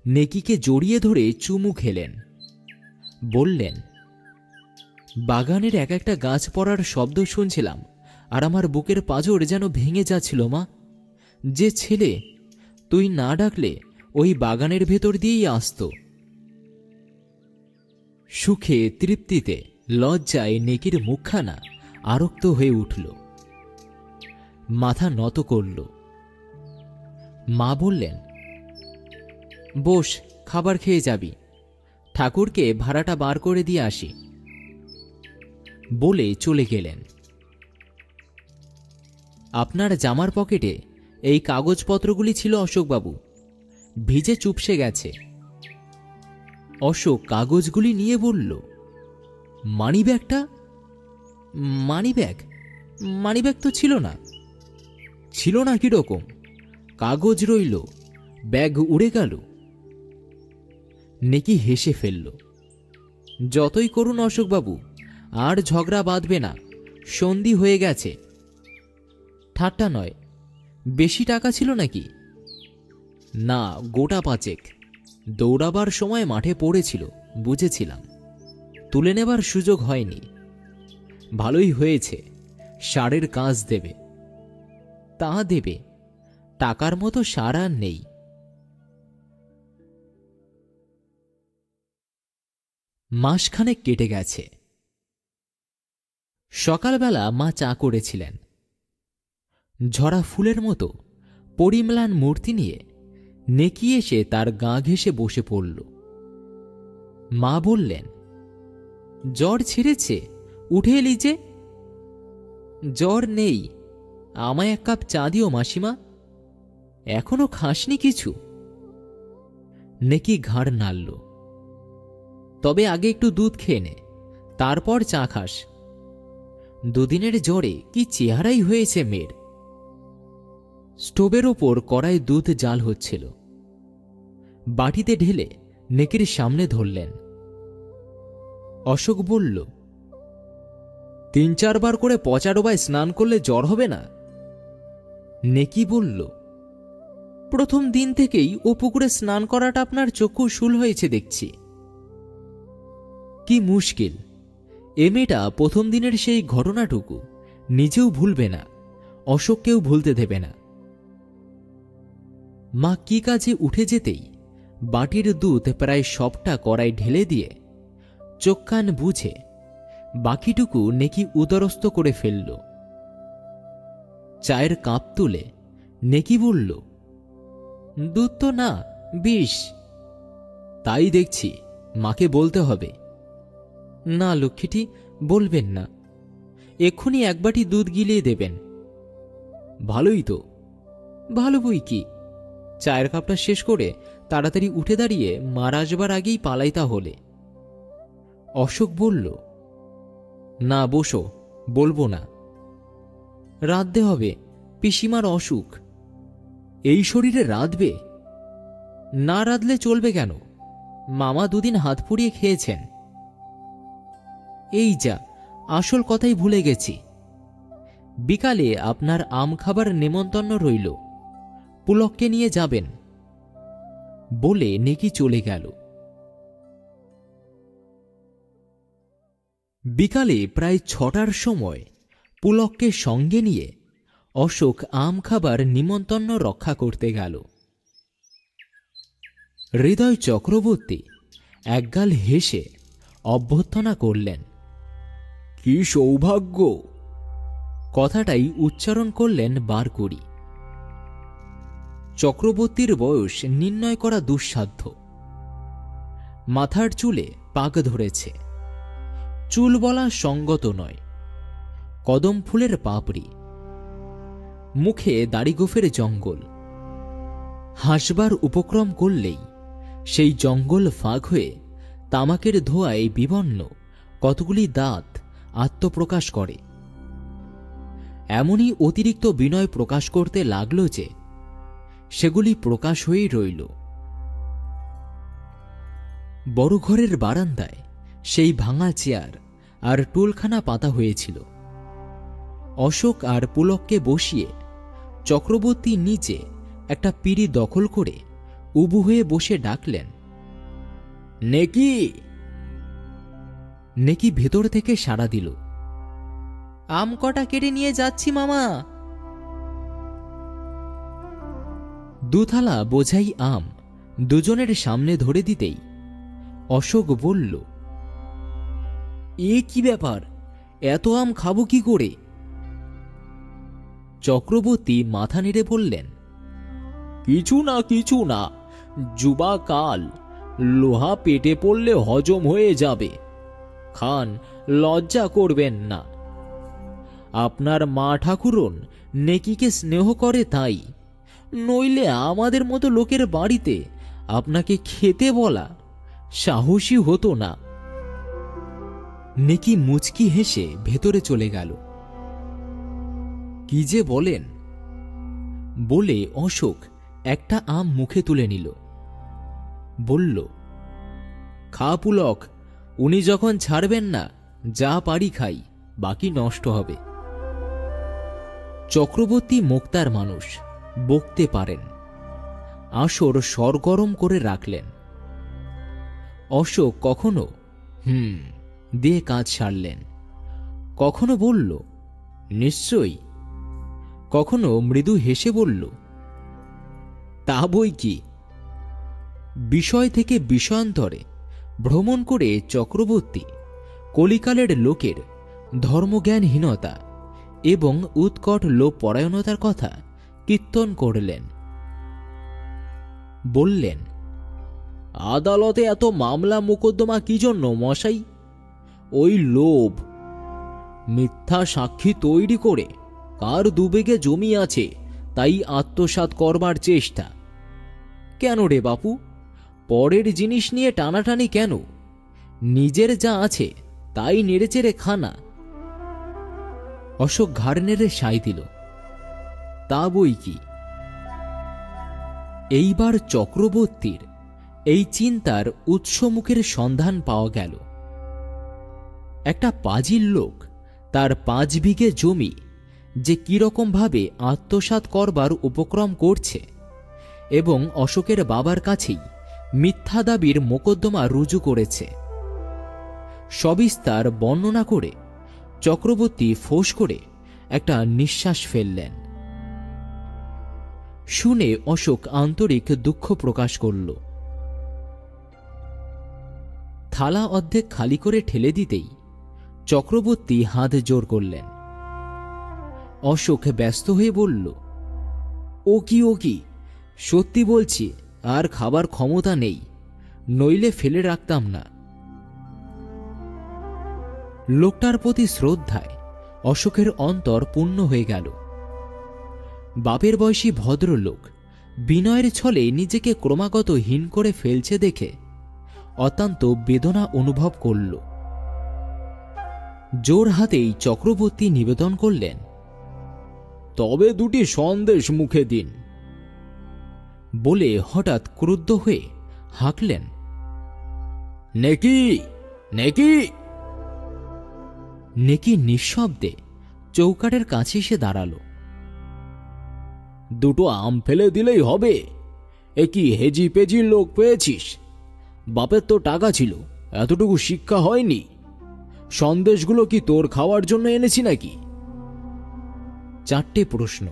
নেকিকে জড়িয়ে ধরে চুমু খেলেন। বললেন, বাগানের এক একটা গাছ পড়ার শব্দ শুনছিলাম, আর আমার বুকের পাঁজর যেন ভেঙে যাচ্ছিল। মা, যে ছেলে তুই না ডাকলে ওই বাগানের ভেতর দিয়েই আসত। সুখে তৃপ্তিতে লজ্জায় নেকির মুখখানা আরক্ত হয়ে উঠল, মাথা নত করল। মা বললেন, বস, খাবার খেয়ে যাবি, ঠাকুরকে ভাড়াটা বার করে দিয়ে আসি, বলে চলে গেলেন। আপনার জামার পকেটে এই কাগজপত্রগুলি ছিল অশোকবাবু, ভিজে চুপসে গেছে। অশোক কাগজগুলি নিয়ে বলল, মানিব্যাগটা? মানিব্যাগ তো ছিল না। ছিল না কিরকম? কাগজ রইল, ব্যাগ উড়ে গেল। নেকি হেসে ফেলল। যতই করুন অশোকবাবু, আর ঝগড়া বাঁধবে না, সন্ধি হয়ে গেছে। ঠাট্টা নয়, বেশি টাকা ছিল নাকি? না, গোটা 5। দৌড়াবার সময় মাঠে পড়েছিল, বুঝেছিলাম, তুলে নেবার সুযোগ হয়নি। ভালোই হয়েছে, সারের কাজ দেবে। তা দেবে, টাকার মতো সার আর নেই। মাসখানেক কেটে গেছে। সকালবেলা মা চা করেছিলেন। ঝরা ফুলের মতো পরিম্লান মূর্তি নিয়ে নেকি এসে তার গা ঘেঁষে বসে পড়ল। মা বললেন, জ্বর ছেড়েছে? উঠে এলি যে? জ্বর নেই, আমায় 1 কাপ চা দিও মাসিমা। এখনো খাসনি কিছু? নেকি ঘাড় নাড়ল। তবে আগে একটু দুধ খেয়ে নে, তারপর চা খাস। দুদিনের জ্বরে কি চেহারাই হয়েছে মেয়ের। স্টোভের ওপর কড়াই দুধ জাল হচ্ছিল। বাটিতে ঢেলে নেকির সামনে ধরলেন। অশোক বলল, 3-4 বার করে পচা ডোবায় স্নান করলে জ্বর হবে না? নেকি বলল, প্রথম দিন থেকেই ও পুকুরে স্নান করাটা আপনার চক্ষু শুল হয়েছে দেখছি। কি মুশকিল, এ মেয়েটা প্রথম দিনের সেই ঘটনাটুকু নিজেও ভুলবে না, অশোককেও ভুলতে দেবে না। মা কি কাজে উঠে যেতেই বাটির দুধ প্রায় সবটা কড়াই ঢেলে দিয়ে চোখ কান বুঝে বাকিটুকু নেকি উদরস্থ করে ফেলল। চায়ের কাপ তুলে নেকি বলল, দুধ তো না, বিষ। তাই দেখছি, মাকে বলতে হবে। না লক্ষ্মীটি, বলবেন না, এক্ষুনি 1 বাটি দুধ গিলিয়ে দেবেন। ভালোই তো। ভালো বই কি, চায়ের কাপটা শেষ করে তাড়াতাড়ি উঠে দাঁড়িয়ে মার আসবার আগেই পালাই তাহলে। অশোক বলল, না বসো, বলবো না। রাঁধতে হবে, পিসিমার অসুখ। এই শরীরে রাঁধবে? না রাঁধলে চলবে কেন? মামা 2 দিন হাত পুড়িয়ে খেয়েছেন। এই যা, আসল কথাই ভুলে গেছি। বিকালে আপনার আম খাবার নেমন্তন্ন রইল, পুলককে নিয়ে যাবেন, বলে নেকি চলে গেল। বিকালে প্রায় 6টার সময় পুলককে সঙ্গে নিয়ে অশোক আম খাবার নিমন্তন্ন রক্ষা করতে গেল। হৃদয় চক্রবর্তী একগাল হেসে অভ্যর্থনা করলেন। কি সৌভাগ্য! কথাটাই উচ্চারণ করলেন বার করি। চক্রবর্তীর বয়স নির্ণয় করা দুঃসাধ্য। মাথার চুলে পাক ধরেছে, চুল বলা সঙ্গত নয়, কদম ফুলের পাপড়ি। মুখে দাড়িগোফের জঙ্গল। হাসবার উপক্রম করলেই সেই জঙ্গল ফাঁক হয়ে তামাকের ধোঁয়ায় বিবর্ণ কতগুলি দাঁত আত্মপ্রকাশ করে। এমনই অতিরিক্ত বিনয় প্রকাশ করতে লাগল যে সেগুলি প্রকাশ হয়েই রইল। বড় ঘরের বারান্দায় সেই ভাঙা চেয়ার আর টুলখানা পাতা হয়েছিল। অশোক আর পুলককে বসিয়ে চক্রবর্তী নিচে একটা পিঁড়ি দখল করে উবু হয়ে বসে ডাকলেন, নেকি। নেকি ভেতর থেকে সাড়া দিল, আম কটা কেটে নিয়ে যাচ্ছি মামা। দুথালা বোঝাই আম দুজনের সামনে ধরে দিতেই অশোক বলল, এ কি ব্যাপার, এত আম খাবো কি করে? চক্রবর্তী মাথা নেড়ে বললেন, কিছু না, যুবা কাল, লোহা পেটে পড়লে হজম হয়ে যাবে। খান, লজ্জা করবেন না। আপনার মা ঠাকুরন নেকিকে স্নেহ করে তাই, নইলে আমাদের মতো লোকের বাড়িতে আপনাকে খেতে বলা সাহসী হতো না। নেকি মুচকি হেসে ভেতরে চলে গেল। কি যে বলেন, বলে অশোক একটা আম মুখে তুলে নিল। বলল, খা পুলক, উনি যখন ছাড়বেন না, যা পারি খাই, বাকি নষ্ট হবে। চক্রবর্তী মুক্তার মানুষ, বকতে পারেন। আসর সরগরম করে রাখলেন। অশোক কখনো দিয়ে কাজ সারলেন, কখনো বলল, নিশ্চয়ই, কখনো মৃদু হেসে বলল, তা বই কি। বিষয় থেকে বিষয়ান্তরে ভ্রমণ করে চক্রবর্তী কলিকালের লোকের ধর্মজ্ঞানহীনতা এবং উৎকট লোভপরায়ণতার কথা কীর্তন করলেন। বললেন, আদালতে এত মামলা মোকদ্দমা কি জন্য মশাই? ওই লোভ। মিথ্যা সাক্ষী তৈরি করে কার দুবেগে জমি আছে তাই আত্মসাৎ করবার চেষ্টা। কেন রে বাপু, পরের জিনিস নিয়ে টানাটানি কেন? নিজের যা আছে তাই নেড়েচেড়ে খানা। অশোক ঘাড় নেড়ে সাই দিল, তা বই কি। এইবার চক্রবর্তীর এই চিন্তার উৎসমুখের সন্ধান পাওয়া গেল। একটা পাজির লোক তার 5 বিঘে জমি যে কিরকম ভাবে আত্মসাৎ করবার উপক্রম করছে এবং অশোকের বাবার কাছেই মিথ্যা দাবির মোকদ্দমা রুজু করেছে, সবিস্তার বর্ণনা করে চক্রবর্তী ফোঁস করে একটা নিঃশ্বাস ফেললেন। শুনে অশোক আন্তরিক দুঃখ প্রকাশ করল। থালা অর্ধেক খালি করে ঠেলে দিতেই চক্রবর্তী হাত জোর করলেন। অশোক ব্যস্ত হয়ে বলল, ও কি, সত্যি বলছি, আর খাবার ক্ষমতা নেই, নইলে ফেলে রাখতাম না। লোকটার প্রতি শ্রদ্ধায় অশোকের অন্তর পূর্ণ হয়ে গেল। বাপের বয়সী ভদ্রলোক বিনয়ের ছলে নিজেকে ক্রমাগত হীন করে ফেলছে দেখে অত্যন্ত বেদনা অনুভব করল। জোর হাতেই চক্রবর্তী নিবেদন করলেন, তবে 2টি সন্দেশ মুখে দিন। বলে হঠাৎ ক্রুদ্ধ হয়ে হাঁকলেন, নেকি। নেকি নিঃশব্দে চৌকাঠের কাছে এসে দাঁড়াল। 2টো আম ফেলে দিলেই হবে, এ কি হেজি পেজির লোক পেয়েছিস? বাপের তো টাকা ছিল, এতটুকু শিক্ষা হয়নি? সন্দেশগুলো কি তোর খাওয়ার জন্য এনেছি নাকি? 4টে প্রশ্ন।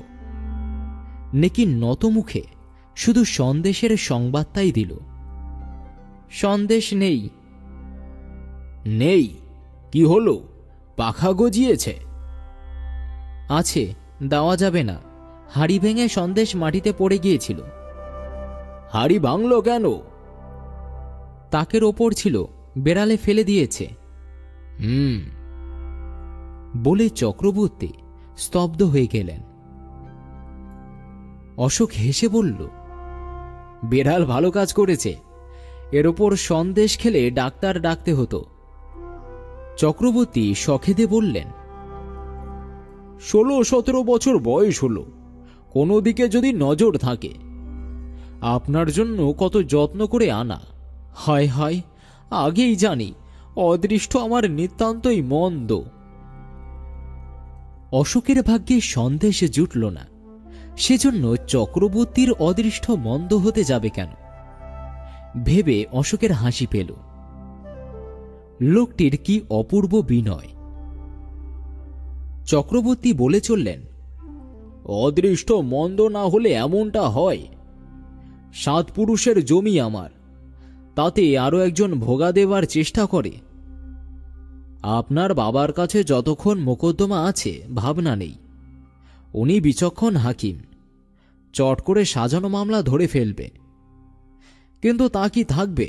নেকি নত মুখে শুধু সন্দেশের সংবাদটাই দিল, সন্দেশ নেই। নেই কি হলো, পাখা গজিয়েছে? আছে, দেওয়া যাবে না, হাড়ি ভেঙে সন্দেশ মাটিতে পড়ে গিয়েছিল। হাড়ি ভাঙল কেন? তাকের ওপর ছিল, বেড়ালে ফেলে দিয়েছে। বলে চক্রবর্তী স্তব্ধ হয়ে গেলেন। অশোক হেসে বলল, বেড়াল ভালো কাজ করেছে, এর ওপর সন্দেশ খেলে ডাক্তার ডাকতে হতো। চক্রবর্তী শখেদে বললেন, 16-17 বছর বয়স হলো, কোনো দিকে যদি নজর থাকে। আপনার জন্য কত যত্ন করে আনা, হায় হায়, আগেই জানি অদৃষ্ট আমার নিতান্তই মন্দ। অশোকের ভাগ্যে সন্দেশ জুটল না, সেজন্য চক্রবর্তীর অদৃষ্ট মন্দ হতে যাবে কেন ভেবে অশোকের হাসি পেল। লোকটির কি অপূর্ব বিনয়। চক্রবর্তী বলে চললেন, অদৃষ্ট মন্দ না হলে এমনটা হয়। 7 পুরুষের জমি আমার, তাতে আরো একজন ভোগা দেবার চেষ্টা করে। আপনার বাবার কাছে যতক্ষণ মোকদ্দমা আছে ভাবনা নেই, উনি বিচক্ষণ হাকিম, চট করে সাজানো মামলা ধরে ফেলবে। কিন্তু তা কি থাকবে,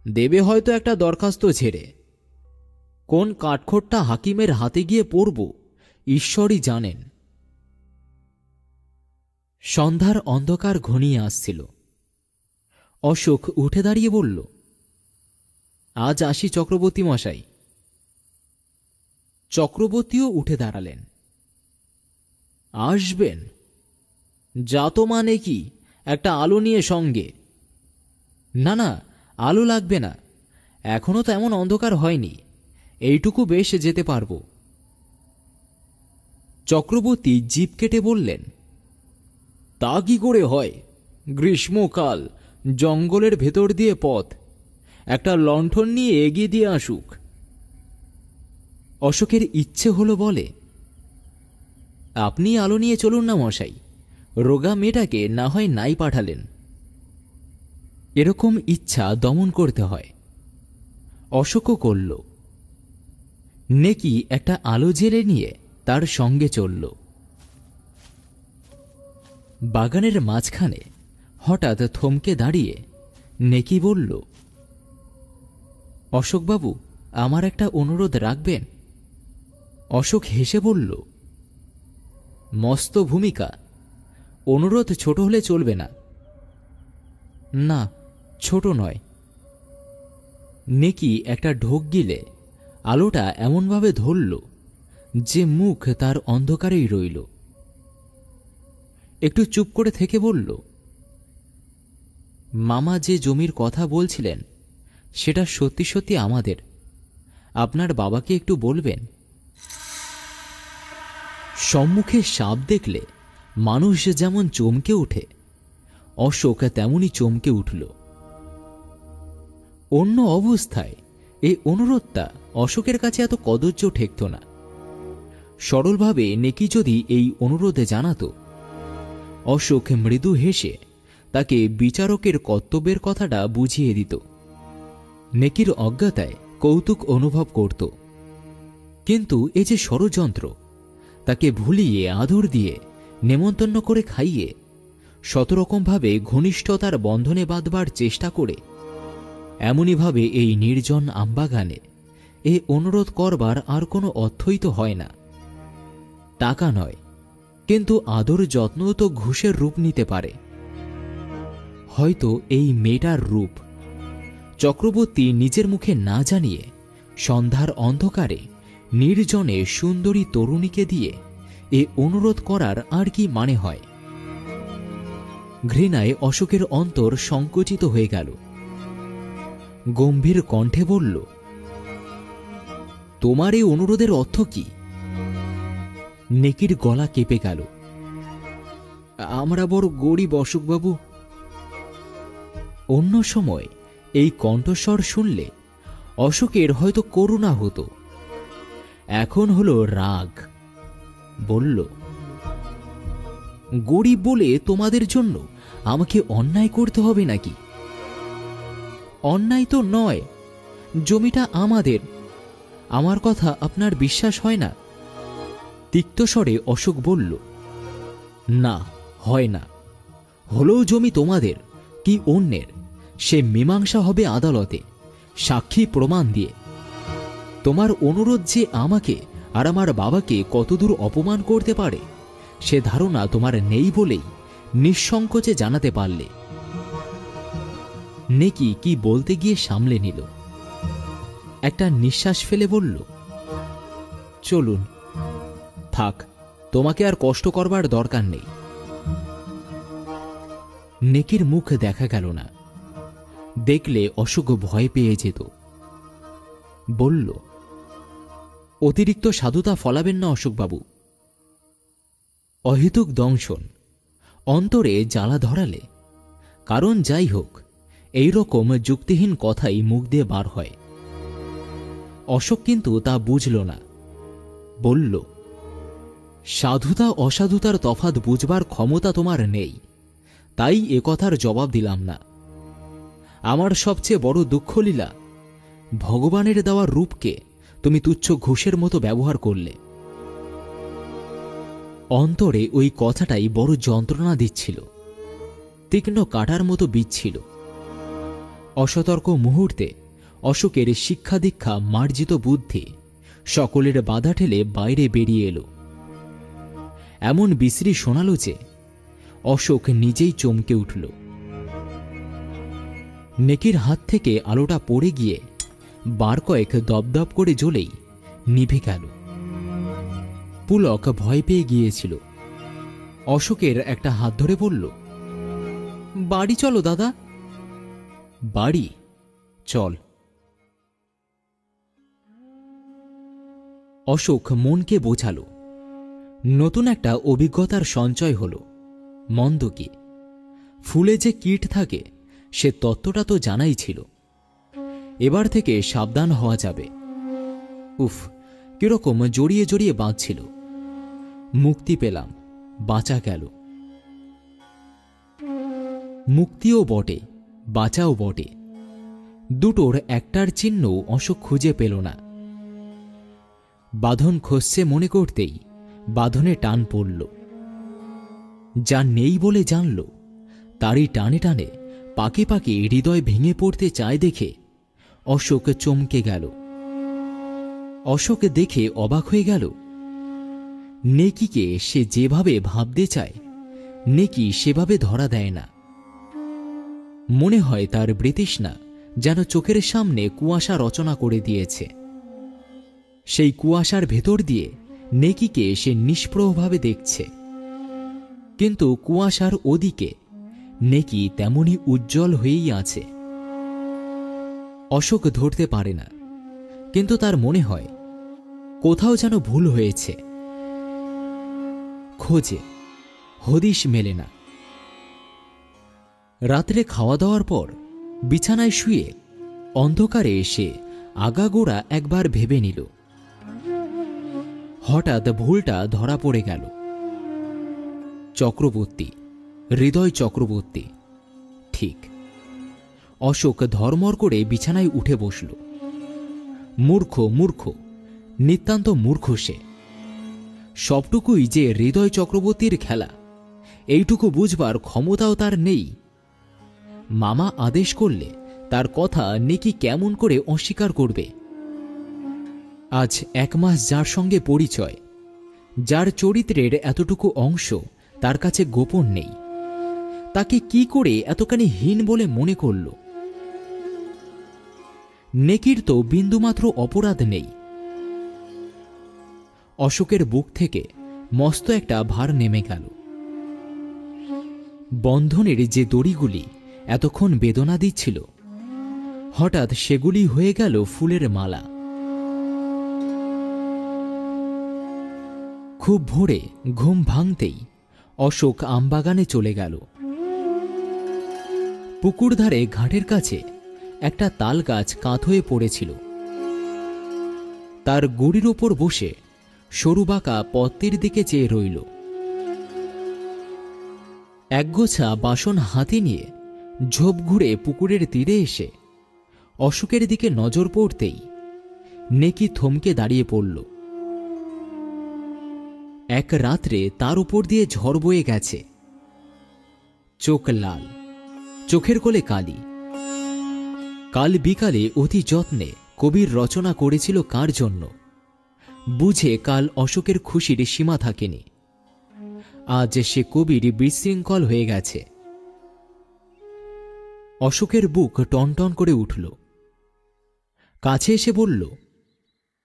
দেবে হয়তো একটা দরখাস্ত ছেড়ে। কোন কাঠখোট্টা হাকিমের হাতে গিয়ে পড়ব ঈশ্বরই জানেন। সন্ধ্যার অন্ধকার ঘনিয়ে আসছিল। অশোক উঠে দাঁড়িয়ে বলল, আজ আসি চক্রবর্তী মশাই। চক্রবর্তীও উঠে দাঁড়ালেন। আসবেন? যাতো মানে কি, একটা আলো নিয়ে সঙ্গে? না না, আলো লাগবে না, এখনো তো এমন অন্ধকার হয়নি, এইটুকু বেশ যেতে পারব। চক্রবর্তী জিভ কেটে বললেন, তা কি করে হয়, গ্রীষ্মকাল, জঙ্গলের ভেতর দিয়ে পথ, একটা লণ্ঠন নিয়ে এগিয়ে দিয়ে আসুক। অশোকের ইচ্ছে হলো বলে, আপনি আলো নিয়ে চলুন না মশাই, রোগা মেয়েটাকে না হয় নাই পাঠালেন। এরকম ইচ্ছা দমন করতে হয়। অশোকও করল। নেকি একটা আলো জেলে নিয়ে তার সঙ্গে চলল। বাগানের মাঝখানে হঠাৎ থমকে দাঁড়িয়ে নেকি বলল, অশোকবাবু, আমার একটা অনুরোধ রাখবেন? অশোক হেসে বলল, মস্ত ভূমিকা, অনুরোধ ছোট হলে চলবে না। না, ছোট নয়। নেকি একটা ঢোক গিলে আলোটা এমনভাবে ধরল যে মুখ তার অন্ধকারেই রইল। একটু চুপ করে থেকে বলল, মামা যে জমির কথা বলছিলেন সেটা সত্যি সত্যি আমাদের, আপনার বাবাকে একটু বলবেন। সম্মুখে সাপ দেখলে মানুষ যেমন চমকে ওঠে, অশোক তেমনি চমকে উঠল। অন্য অবস্থায় এই অনুরোধটা অশোকের কাছে এত কদর্য ঠেকত না। সরলভাবে নেকি যদি এই অনুরোধে জানাত, অশোক মৃদু হেসে তাকে বিচারকের কর্তব্যের কথাটা বুঝিয়ে দিত। নেকির অজ্ঞতায় কৌতুক অনুভব করত, কিন্তু এ যে ষড়যন্ত্র, তাকে ভুলিয়ে আদর দিয়ে নেমন্তন্ন করে খাইয়ে শতরকমভাবে ঘনিষ্ঠতার বন্ধনে বাঁধবার চেষ্টা করে এমনইভাবে এই নির্জন আমবাগানে এ অনুরোধ করবার আর কোনো অর্থই তো হয় না। টাকা নয়, কিন্তু আদর যত্নও তো ঘুষের রূপ নিতে পারে। হয়তো এই মেয়েটার রূপ চক্রবর্তী নিজের মুখে না জানিয়ে সন্ধ্যার অন্ধকারে নির্জনে সুন্দরী তরুণীকে দিয়ে এ অনুরোধ করার আর কি মানে হয়। ঘৃণায় অশোকের অন্তর সংকুচিত হয়ে গেল। গম্ভীর কণ্ঠে বলল, তোমার এই অনুরোধের অর্থ কি? নেকির গলা কেঁপে গেল। আমরা বড় গরিব অশোকবাবু। অন্য সময় এই কণ্ঠস্বর শুনলে অশোকের হয়তো করুণা হতো, এখন হলো রাগ। বলল, গরিব বলে তোমাদের জন্য আমাকে অন্যায় করতে হবে নাকি? অন্যায় তো নয়, জমিটা আমাদের। আমার কথা আপনার বিশ্বাস হয় না? তিক্তস্বরে অশোক বলল, না, হয় না। হলেও জমি তোমাদের কি অন্যের, সে মীমাংসা হবে আদালতে, সাক্ষী প্রমাণ দিয়ে। তোমার অনুরোধ যে আমাকে আর আমার বাবাকে কতদূর অপমান করতে পারে সে ধারণা তোমার নেই বলেই নিঃসংকোচে জানাতে পারলে। নেকি কি বলতে গিয়ে সামলে নিল। একটা নিঃশ্বাস ফেলে বলল, চলুন, থাক, তোমাকে আর কষ্ট করবার দরকার নেই। নেকির মুখ দেখা গেল না। দেখলে অশোক ভয় পেয়ে যেত। বলল, অতিরিক্ত সাধুতা ফলাবেন না অশোকবাবু। অহেতুক দংশন, অন্তরে জ্বালা ধরালে, কারণ যাই হোক, এই রকম যুক্তিহীন কথাই মুখ দিয়ে বার হয়। অশোক কিন্তু তা বুঝল না। বলল, সাধুতা অসাধুতার তফাৎ বুঝবার ক্ষমতা তোমার নেই, তাই এ কথার জবাব দিলাম না। আমার সবচেয়ে বড় দুঃখ লীলা, ভগবানের দেওয়া রূপকে তুমি তুচ্ছ ঘুষের মতো ব্যবহার করলে। অন্তরে ওই কথাটাই বড় যন্ত্রণা দিচ্ছিল, তীক্ষ্ণ কাটার মতো বিচ্ছিল। অসতর্ক মুহূর্তে অশোকের শিক্ষা দীক্ষা মার্জিত বুদ্ধি সকলের বাধা ঠেলে বাইরে বেরিয়ে এলো। এমন বিশ্রী শোনাল যে অশোক নিজেই চমকে উঠল। নেকির হাত থেকে আলোটা পড়ে গিয়ে বার কয়েক দপদপ করে জ্বলেই নিভে গেল। পুলক ভয় পেয়ে গিয়েছিল। অশোকের একটা হাত ধরে বলল, বাড়ি চলো দাদা। বাড়ি চল। অশোক মনকে বোঝাল। নতুন একটা অভিজ্ঞতার সঞ্চয় হল। মন্দ কি, ফুলে যে কীট থাকে সে তত্ত্বটা তো জানাই ছিল। এবার থেকে সাবধান হওয়া যাবে। উফ, কিরকম জড়িয়ে জড়িয়ে বাঁধছিল। মুক্তি পেলাম, বাঁচা গেল। মুক্তিও বটে, বাঁচাও বটে, দুটোর একটার চিহ্ন অশোক খুঁজে পেল না। বাঁধন খসছে মনে করতেই বাঁধনে টান পড়ল। যা নেই বলে জানল, তারই টানে টানে পাকে পাকে হৃদয় ভেঙে পড়তে চায় দেখে অশোক চমকে গেল। অশোক দেখে অবাক হয়ে গেল। নেকিকে সে যেভাবে ভাবতে চায়, নেকি সেভাবে ধরা দেয় না। মনে হয় তার বৃতৃষ্ণা যেন চোখের সামনে কুয়াশা রচনা করে দিয়েছে। সেই কুয়াশার ভেতর দিয়ে নেকিকে সে নিষ্প্রভভাবে দেখছে। কিন্তু কুয়াশার ওদিকে নেকি তেমনি উজ্জ্বল হয়েই আছে। অশোক ধরতে পারে না, কিন্তু তার মনে হয় কোথাও যেন ভুল হয়েছে। খোঁজে, হদিশ মেলে না। রাত্রে খাওয়া দাওয়ার পর বিছানায় শুয়ে অন্ধকারে এসে আগাগোড়া একবার ভেবে নিল। হঠাৎ ভুলটা ধরা পড়ে গেল। চক্রবর্তী, হৃদয় চক্রবর্তী, ঠিক। অশোক ধর্মর করে বিছানায় উঠে বসল। মূর্খ, মূর্খ, নিতান্ত মূর্খ সে। সবটুকুই যে হৃদয় চক্রবর্তীর খেলা, এইটুকু বুঝবার ক্ষমতাও তার নেই। মামা আদেশ করলে তার কথা নেকি কেমন করে অস্বীকার করবে? আজ 1 মাস যার সঙ্গে পরিচয়, যার চরিত্রের এতটুকু অংশ তার কাছে গোপন নেই, তাকে কি করে এতখানি হীন বলে মনে করল? নেকির তো বিন্দুমাত্র অপরাধ নেই। অশোকের বুক থেকে মস্ত একটা ভার নেমে গেল। বন্ধনের যে দড়িগুলি এতক্ষণ বেদনা দিচ্ছিল, হঠাৎ সেগুলি হয়ে গেল ফুলের মালা। খুব ভোরে ঘুম ভাঙতেই অশোক আমবাগানে চলে গেল। পুকুর ধারে ঘাটের কাছে একটা তাল গাছ কাত হয়ে পড়েছিল। তার গুড়ির ওপর বসে সরু বাঁকা পথটির দিকে চেয়ে রইল। একগোছা বাসন হাতে নিয়ে ঝোপ ঘুরে পুকুরের তীরে এসে অশোকের দিকে নজর পড়তেই নেকি থমকে দাঁড়িয়ে পড়ল। এক রাত্রে তার উপর দিয়ে ঝড় বয়ে গেছে। চোখ লাল, চোখের কোলে কালি। কাল বিকালে অতি যত্নে কবির রচনা করেছিল কার জন্য, বুঝে কাল অশোকের খুশির সীমা থাকেনি। আজ সে কবির বিশৃঙ্খল হয়ে গেছে। অশোকের বুক টনটন করে উঠল। কাছে এসে বলল,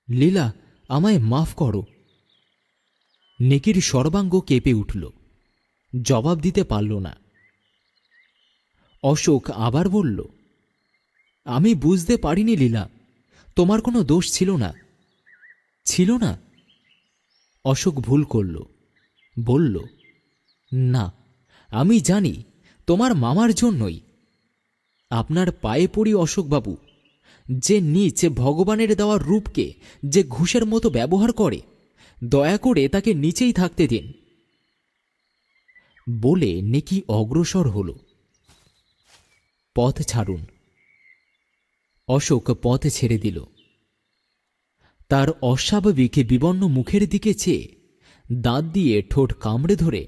লীলা, আমায় মাফ করো। নেকির সর্বাঙ্গ কেঁপে উঠল, জবাব দিতে পারল না। অশোক আবার বলল, আমি বুঝতে পারিনি লীলা, তোমার কোনো দোষ ছিল না। ছিল না? অশোক ভুল করল, বলল, না, আমি জানি তোমার মামার জন্যই। আপনার পায়ে পড়ি অশোকবাবু, যে নিচ ভগবানের দেওয়া রূপকে যে ঘুষের মতো ব্যবহার করে, দয়া করে তাকে নিচেই থাকতে দিন। বলে নেকি অগ্রসর হল। পথ ছাড়ুন। অশোক পথ ছেড়ে দিল। তার অস্বাভাবিক বিবর্ণ মুখের দিকে চেয়ে দাঁত দিয়ে ঠোঁট কামড়ে ধরে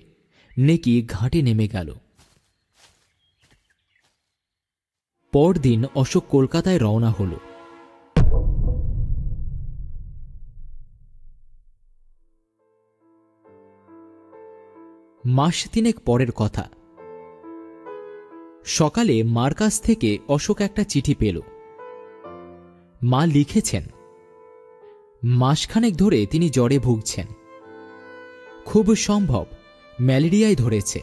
নেকি ঘাটে নেমে গেল। পরদিন অশোক কলকাতায় রওনা হল। মাস তিনেক পরের কথা। সকালে মার কাছ থেকে অশোক একটা চিঠি পেল। মা লিখেছেন, মাসখানেক ধরে তিনি জ্বরে ভুগছেন। খুব সম্ভব ম্যালেরিয়ায় ধরেছে।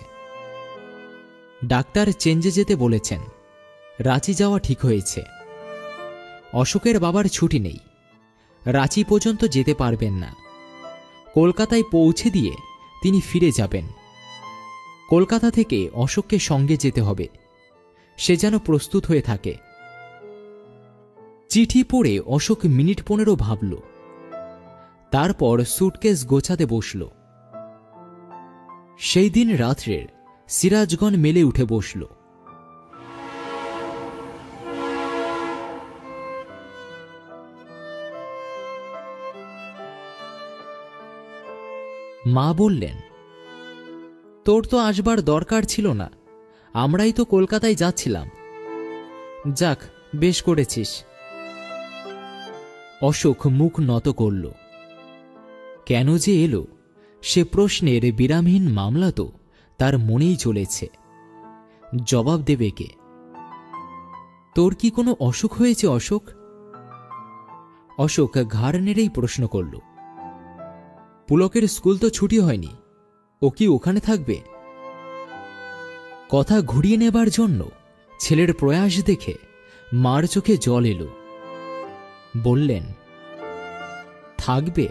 ডাক্তার চেঞ্জে যেতে বলেছেন। রাঁচি যাওয়া ঠিক হয়েছে। অশোকের বাবার ছুটি নেই, রাঁচি পর্যন্ত যেতে পারবেন না। কলকাতায় পৌঁছে দিয়ে তিনি ফিরে যাবেন। কলকাতা থেকে অশোককে সঙ্গে যেতে হবে, সে যেন প্রস্তুত হয়ে থাকে। চিঠি পড়ে অশোক মিনিট 15 ভাবল, তারপর সুটকেস গোছাতে বসল। সেই দিন রাত্রের সিরাজগণ মেলে উঠে বসল। মা বললেন, তোর তো আসবার দরকার ছিল না, আমরাই তো কলকাতায় যাচ্ছিলাম। যাক, বেশ করেছিস। অশোক মুখ নত করল। কেন যে এলো সে প্রশ্নের বিরামহীন মামলা তো তার মনেই চলেছে। জবাব দেবে কে? তোর কি কোনো অসুখ হয়েছে অশোক? অশোক ঘাড় নেড়েই প্রশ্ন করল। পুলকের স্কুল তো ছুটি হয়নি, ও কি ওখানে থাকবে? কথা ঘুরিয়ে নেবার জন্য ছেলের প্রয়াস দেখে মার চোখে জল এলো। বললেন, থাকবে,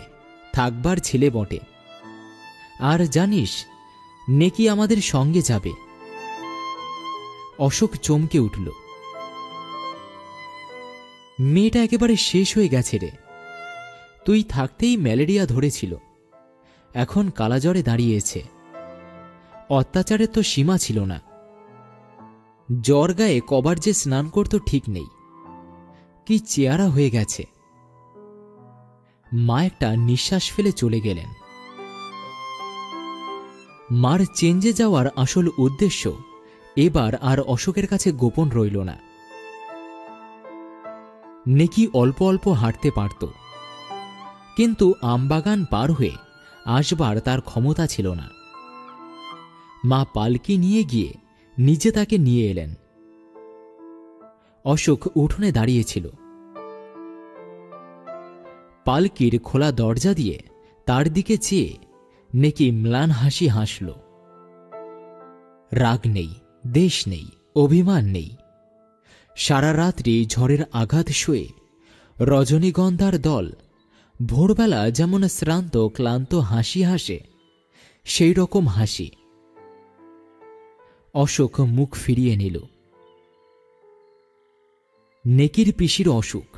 থাকবার ছেলে বটে। আর জানিস, নেকি আমাদের সঙ্গে যাবে। অশোক চমকে উঠল। মেয়েটা একেবারে শেষ হয়ে গেছে রে। তুই থাকতেই ম্যালেরিয়া ধরেছিল, এখন কালাজ্বরে দাঁড়িয়েছে। অত্যাচারের তো সীমা ছিল না। জ্বর গায়ে কবার যে স্নান করত ঠিক নেই। কি চেহারা হয়ে গেছে। মা একটা নিঃশ্বাস ফেলে চলে গেলেন। মার চেঞ্জে যাওয়ার আসল উদ্দেশ্য এবার আর অশোকের কাছে গোপন রইল না। নেকি অল্প অল্প হাঁটতে পারত, কিন্তু আমবাগান পার হয়ে আসবার তার ক্ষমতা ছিল না। মা পালকি নিয়ে গিয়ে নিজে তাকে নিয়ে এলেন। অশোক উঠোনে দাঁড়িয়েছিল। পালকির খোলা দরজা দিয়ে তার দিকে চেয়ে নেকি ম্লান হাসি হাসল। রাগ নেই, দেশ নেই, অভিমান নেই। সারা রাত্রি ঝড়ের আঘাত সয়ে রজনীগন্ধার দল ভোরবেলা যেমন শ্রান্ত ক্লান্ত হাসি হাসে, সেই রকম হাসি। অশোক মুখ ফিরিয়ে নিল। নেকির পিসির অসুখ,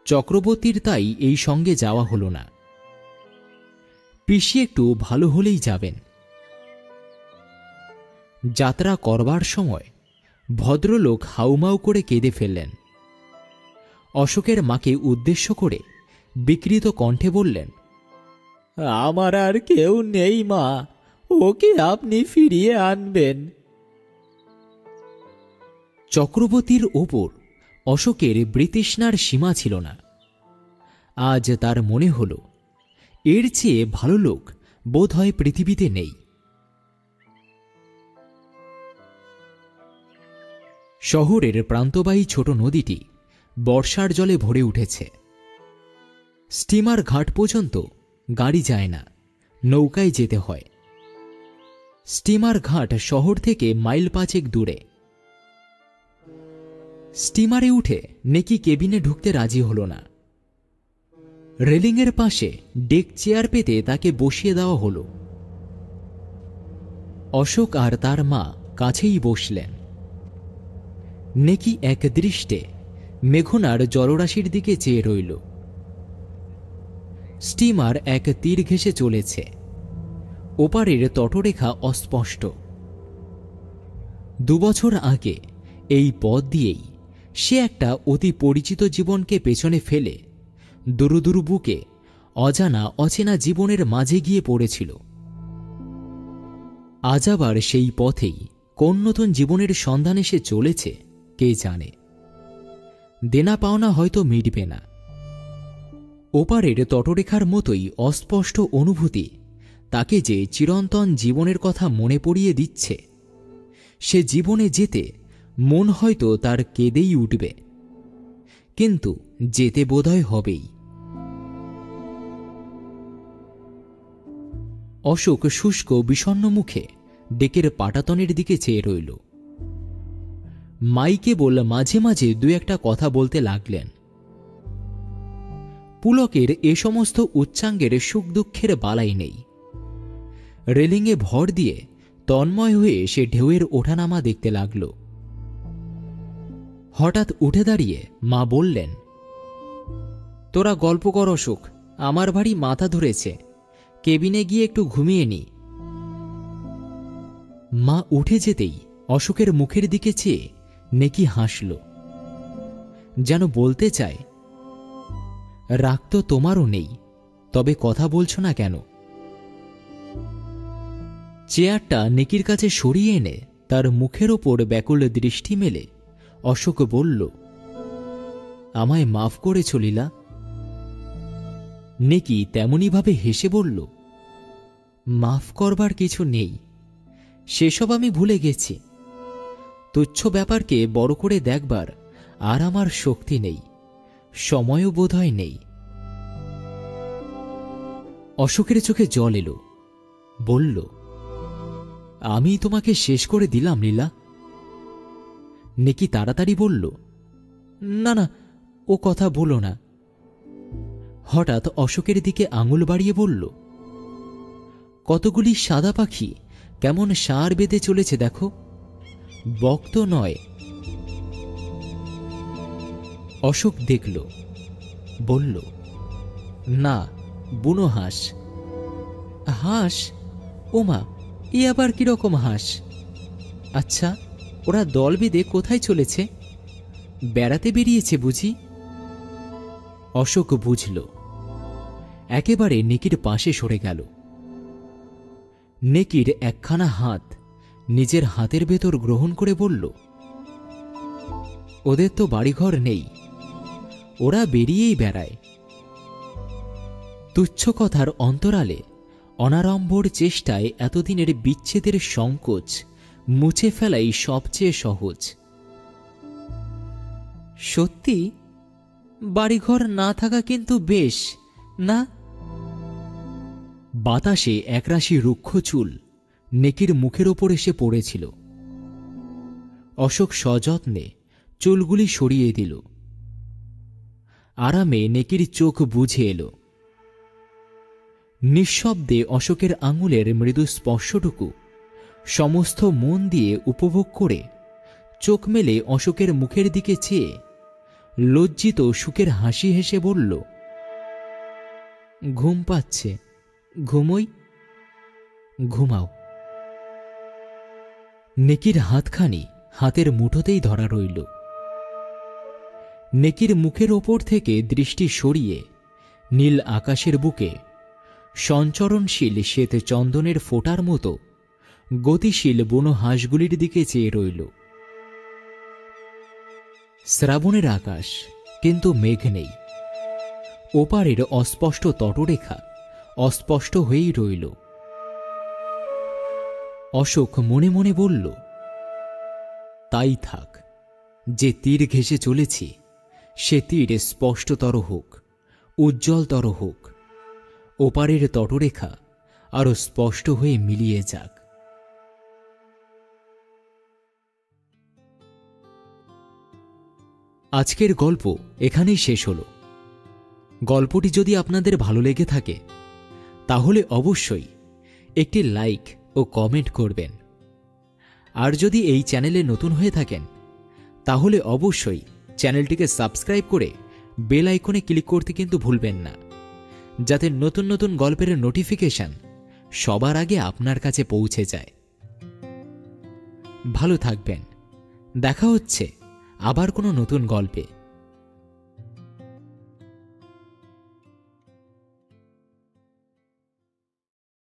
চক্রবর্তীর তাই এই সঙ্গে যাওয়া হল না। পিসি একটু ভালো হলেই যাবেন। যাত্রা করবার সময় ভদ্রলোক হাউমাউ করে কেঁদে ফেললেন। অশোকের মাকে উদ্দেশ্য করে বিকৃত কণ্ঠে বললেন, আমার আর কেউ নেই মা, ওকে আপনি ফিরিয়ে আনবেন। চক্রবর্তীর ওপর অশোকের বৃতৃষ্ণার সীমা ছিল না। আজ তার মনে হল, এর চেয়ে ভালো লোক বোধ হয় পৃথিবীতে নেই। শহরের প্রান্তবাহী ছোট নদীটি বর্ষার জলে ভরে উঠেছে। স্টিমার ঘাট পর্যন্ত গাড়ি যায় না, নৌকায় যেতে হয়। স্টিমার ঘাট শহর থেকে মাইল 5 দূরে। স্টিমারে উঠে নেকি কেবিনে ঢুকতে রাজি হল না। রেলিংয়ের পাশে ডেক চেয়ার পেতে তাকে বসিয়ে দেওয়া হল। অশোক আর তার মা কাছেই বসলেন। নেকি এক দৃষ্টে মেঘনার জলরাশির দিকে চেয়ে রইল। স্টিমার এক তীর ঘেঁষে চলেছে, ওপারের তটরেখা অস্পষ্ট। 2 বছর আগে এই পথ দিয়েই সে একটা অতি পরিচিত জীবনকে পেছনে ফেলে দুরু দুরু বুকে অজানা অচেনা জীবনের মাঝে গিয়ে পড়েছিল। আজ আবার সেই পথেই কোন নতুন জীবনের সন্ধানে সে চলেছে কে জানে। দেনা পাওনা হয়তো মিটবে না। ওপারের তটরেখার মতোই অস্পষ্ট অনুভূতি তাকে যে চিরন্তন জীবনের কথা মনে পড়িয়ে দিচ্ছে। সে জীবনে যেতে মন হয়তো তার কেঁদেই উঠবে, কিন্তু যেতে বোধহয় হবেই। অশোক শুষ্ক বিষণ্ণ মুখে ডেকের পাটাতনের দিকে চেয়ে রইল। মাই কেবল মাঝে মাঝে 2-1 কথা বলতে লাগলেন। পুলকের এ সমস্ত উচ্চাঙ্গের সুখ দুঃখের বালাই নেই। রেলিংয়ে ভর দিয়ে তন্ময় হয়ে সে ঢেউয়ের ওঠানামা দেখতে লাগল। হঠাৎ উঠে দাঁড়িয়ে মা বললেন, তোরা গল্প কর অশোক, আমার ভারী মাথা ধরেছে, কেবিনে গিয়ে একটু ঘুমিয়ে নি। মা উঠে যেতেই অশোকের মুখের দিকে চেয়ে নেকি হাসল, যেন বলতে চায়, রাগ তো তোমারও নেই, তবে কথা বলছো না কেন? চেয়ারটা নেকির কাছে সরিয়ে এনে তার মুখের ওপর ব্যাকুল দৃষ্টি মেলে অশোক বলল, আমায় মাফ করেছ লীলা। নেকি তেমনিভাবে হেসে বলল, মাফ করবার কিছু নেই, সেসব আমি ভুলে গেছি। তুচ্ছ ব্যাপারকে বড় করে দেখবার আর আমার শক্তি নেই, সময়ও বোধহয় নেই। অশোকের চোখে জল এলো, বলল, আমি তোমাকে শেষ করে দিলাম লীলা। নেকি তাড়াতাড়ি বলল, না না, ও কথা বলো না। হঠাৎ অশোকের দিকে আঙুল বাড়িয়ে বলল, কতগুলি সাদা পাখি কেমন সার বেঁধে চলেছে দেখো, বক তো নয়। অশোক দেখল, বলল, না, বুনো হাঁস। হাঁস? ওমা, এ আবার কিরকম হাঁস? আচ্ছা, ওরা দল বেঁধে কোথায় চলেছে? বেড়াতে বেরিয়েছে বুঝি? অশোক বুঝল, একেবারে নেকির পাশে সরে গেল। নেকির একখানা হাত নিজের হাতের ভেতর গ্রহণ করে বলল, ওদের তো বাড়িঘর নেই, ওরা বেরিয়েই বেড়ায়। তুচ্ছ কথার অন্তরালে অনাড়ম্বর চেষ্টায় এতদিনের বিচ্ছেদের সংকোচ মুছে ফেলাই সবচেয়ে সহজ। সত্যি বাড়িঘর না থাকা কিন্তু বেশ, না? বাতাসে একরাশি রুক্ষ চুল নেকির মুখের ওপর এসে পড়েছিল। অশোক সযত্নে চুলগুলি সরিয়ে দিল। আরামে নেকির চোখ বুঝে এলো। নিঃশব্দে অশোকের আঙুলের মৃদু স্পর্শটুকু সমস্ত মন দিয়ে উপভোগ করে চোখ মেলে অশোকের মুখের দিকে চেয়ে লজ্জিত সুখের হাসি হেসে বলল, ঘুম পাচ্ছে, ঘুমোই। ঘুমাও। নেকির হাতখানি হাতের মুঠোতেই ধরা রইল। নেকির মুখের ওপর থেকে দৃষ্টি সরিয়ে নীল আকাশের বুকে সঞ্চরণশীল শ্বেত চন্দনের ফোঁটার মতো গতিশীল বুনো হাঁসগুলির দিকে চেয়ে রইল। শ্রাবণের আকাশ, কিন্তু মেঘ নেই। ওপারের অস্পষ্ট তটরেখা অস্পষ্ট হয়েই রইল। অশোক মনে মনে বলল, তাই থাক, যে তীর ঘেঁষে চলেছি সে তীর স্পষ্টতর হোক, উজ্জ্বলতর হোক, ওপারের তটরেখা আরো স্পষ্ট হয়ে মিলিয়ে যাক। আজকের গল্প এখানেই শেষ হলো। গল্পটি যদি আপনাদের ভালো লেগে থাকে তাহলে অবশ্যই একটি লাইক ও কমেন্ট করবেন। আর যদি এই চ্যানেলে নতুন হয়ে থাকেন তাহলে অবশ্যই চ্যানেলটিকে সাবস্ক্রাইব করে বেল আইকনে ক্লিক করতে কিন্তু ভুলবেন না, যাতে নতুন নতুন গল্পের নোটিফিকেশন সবার আগে আপনার কাছে পৌঁছে যায়। ভালো থাকবেন। দেখা হচ্ছে আবার কোনো নতুন গল্পে।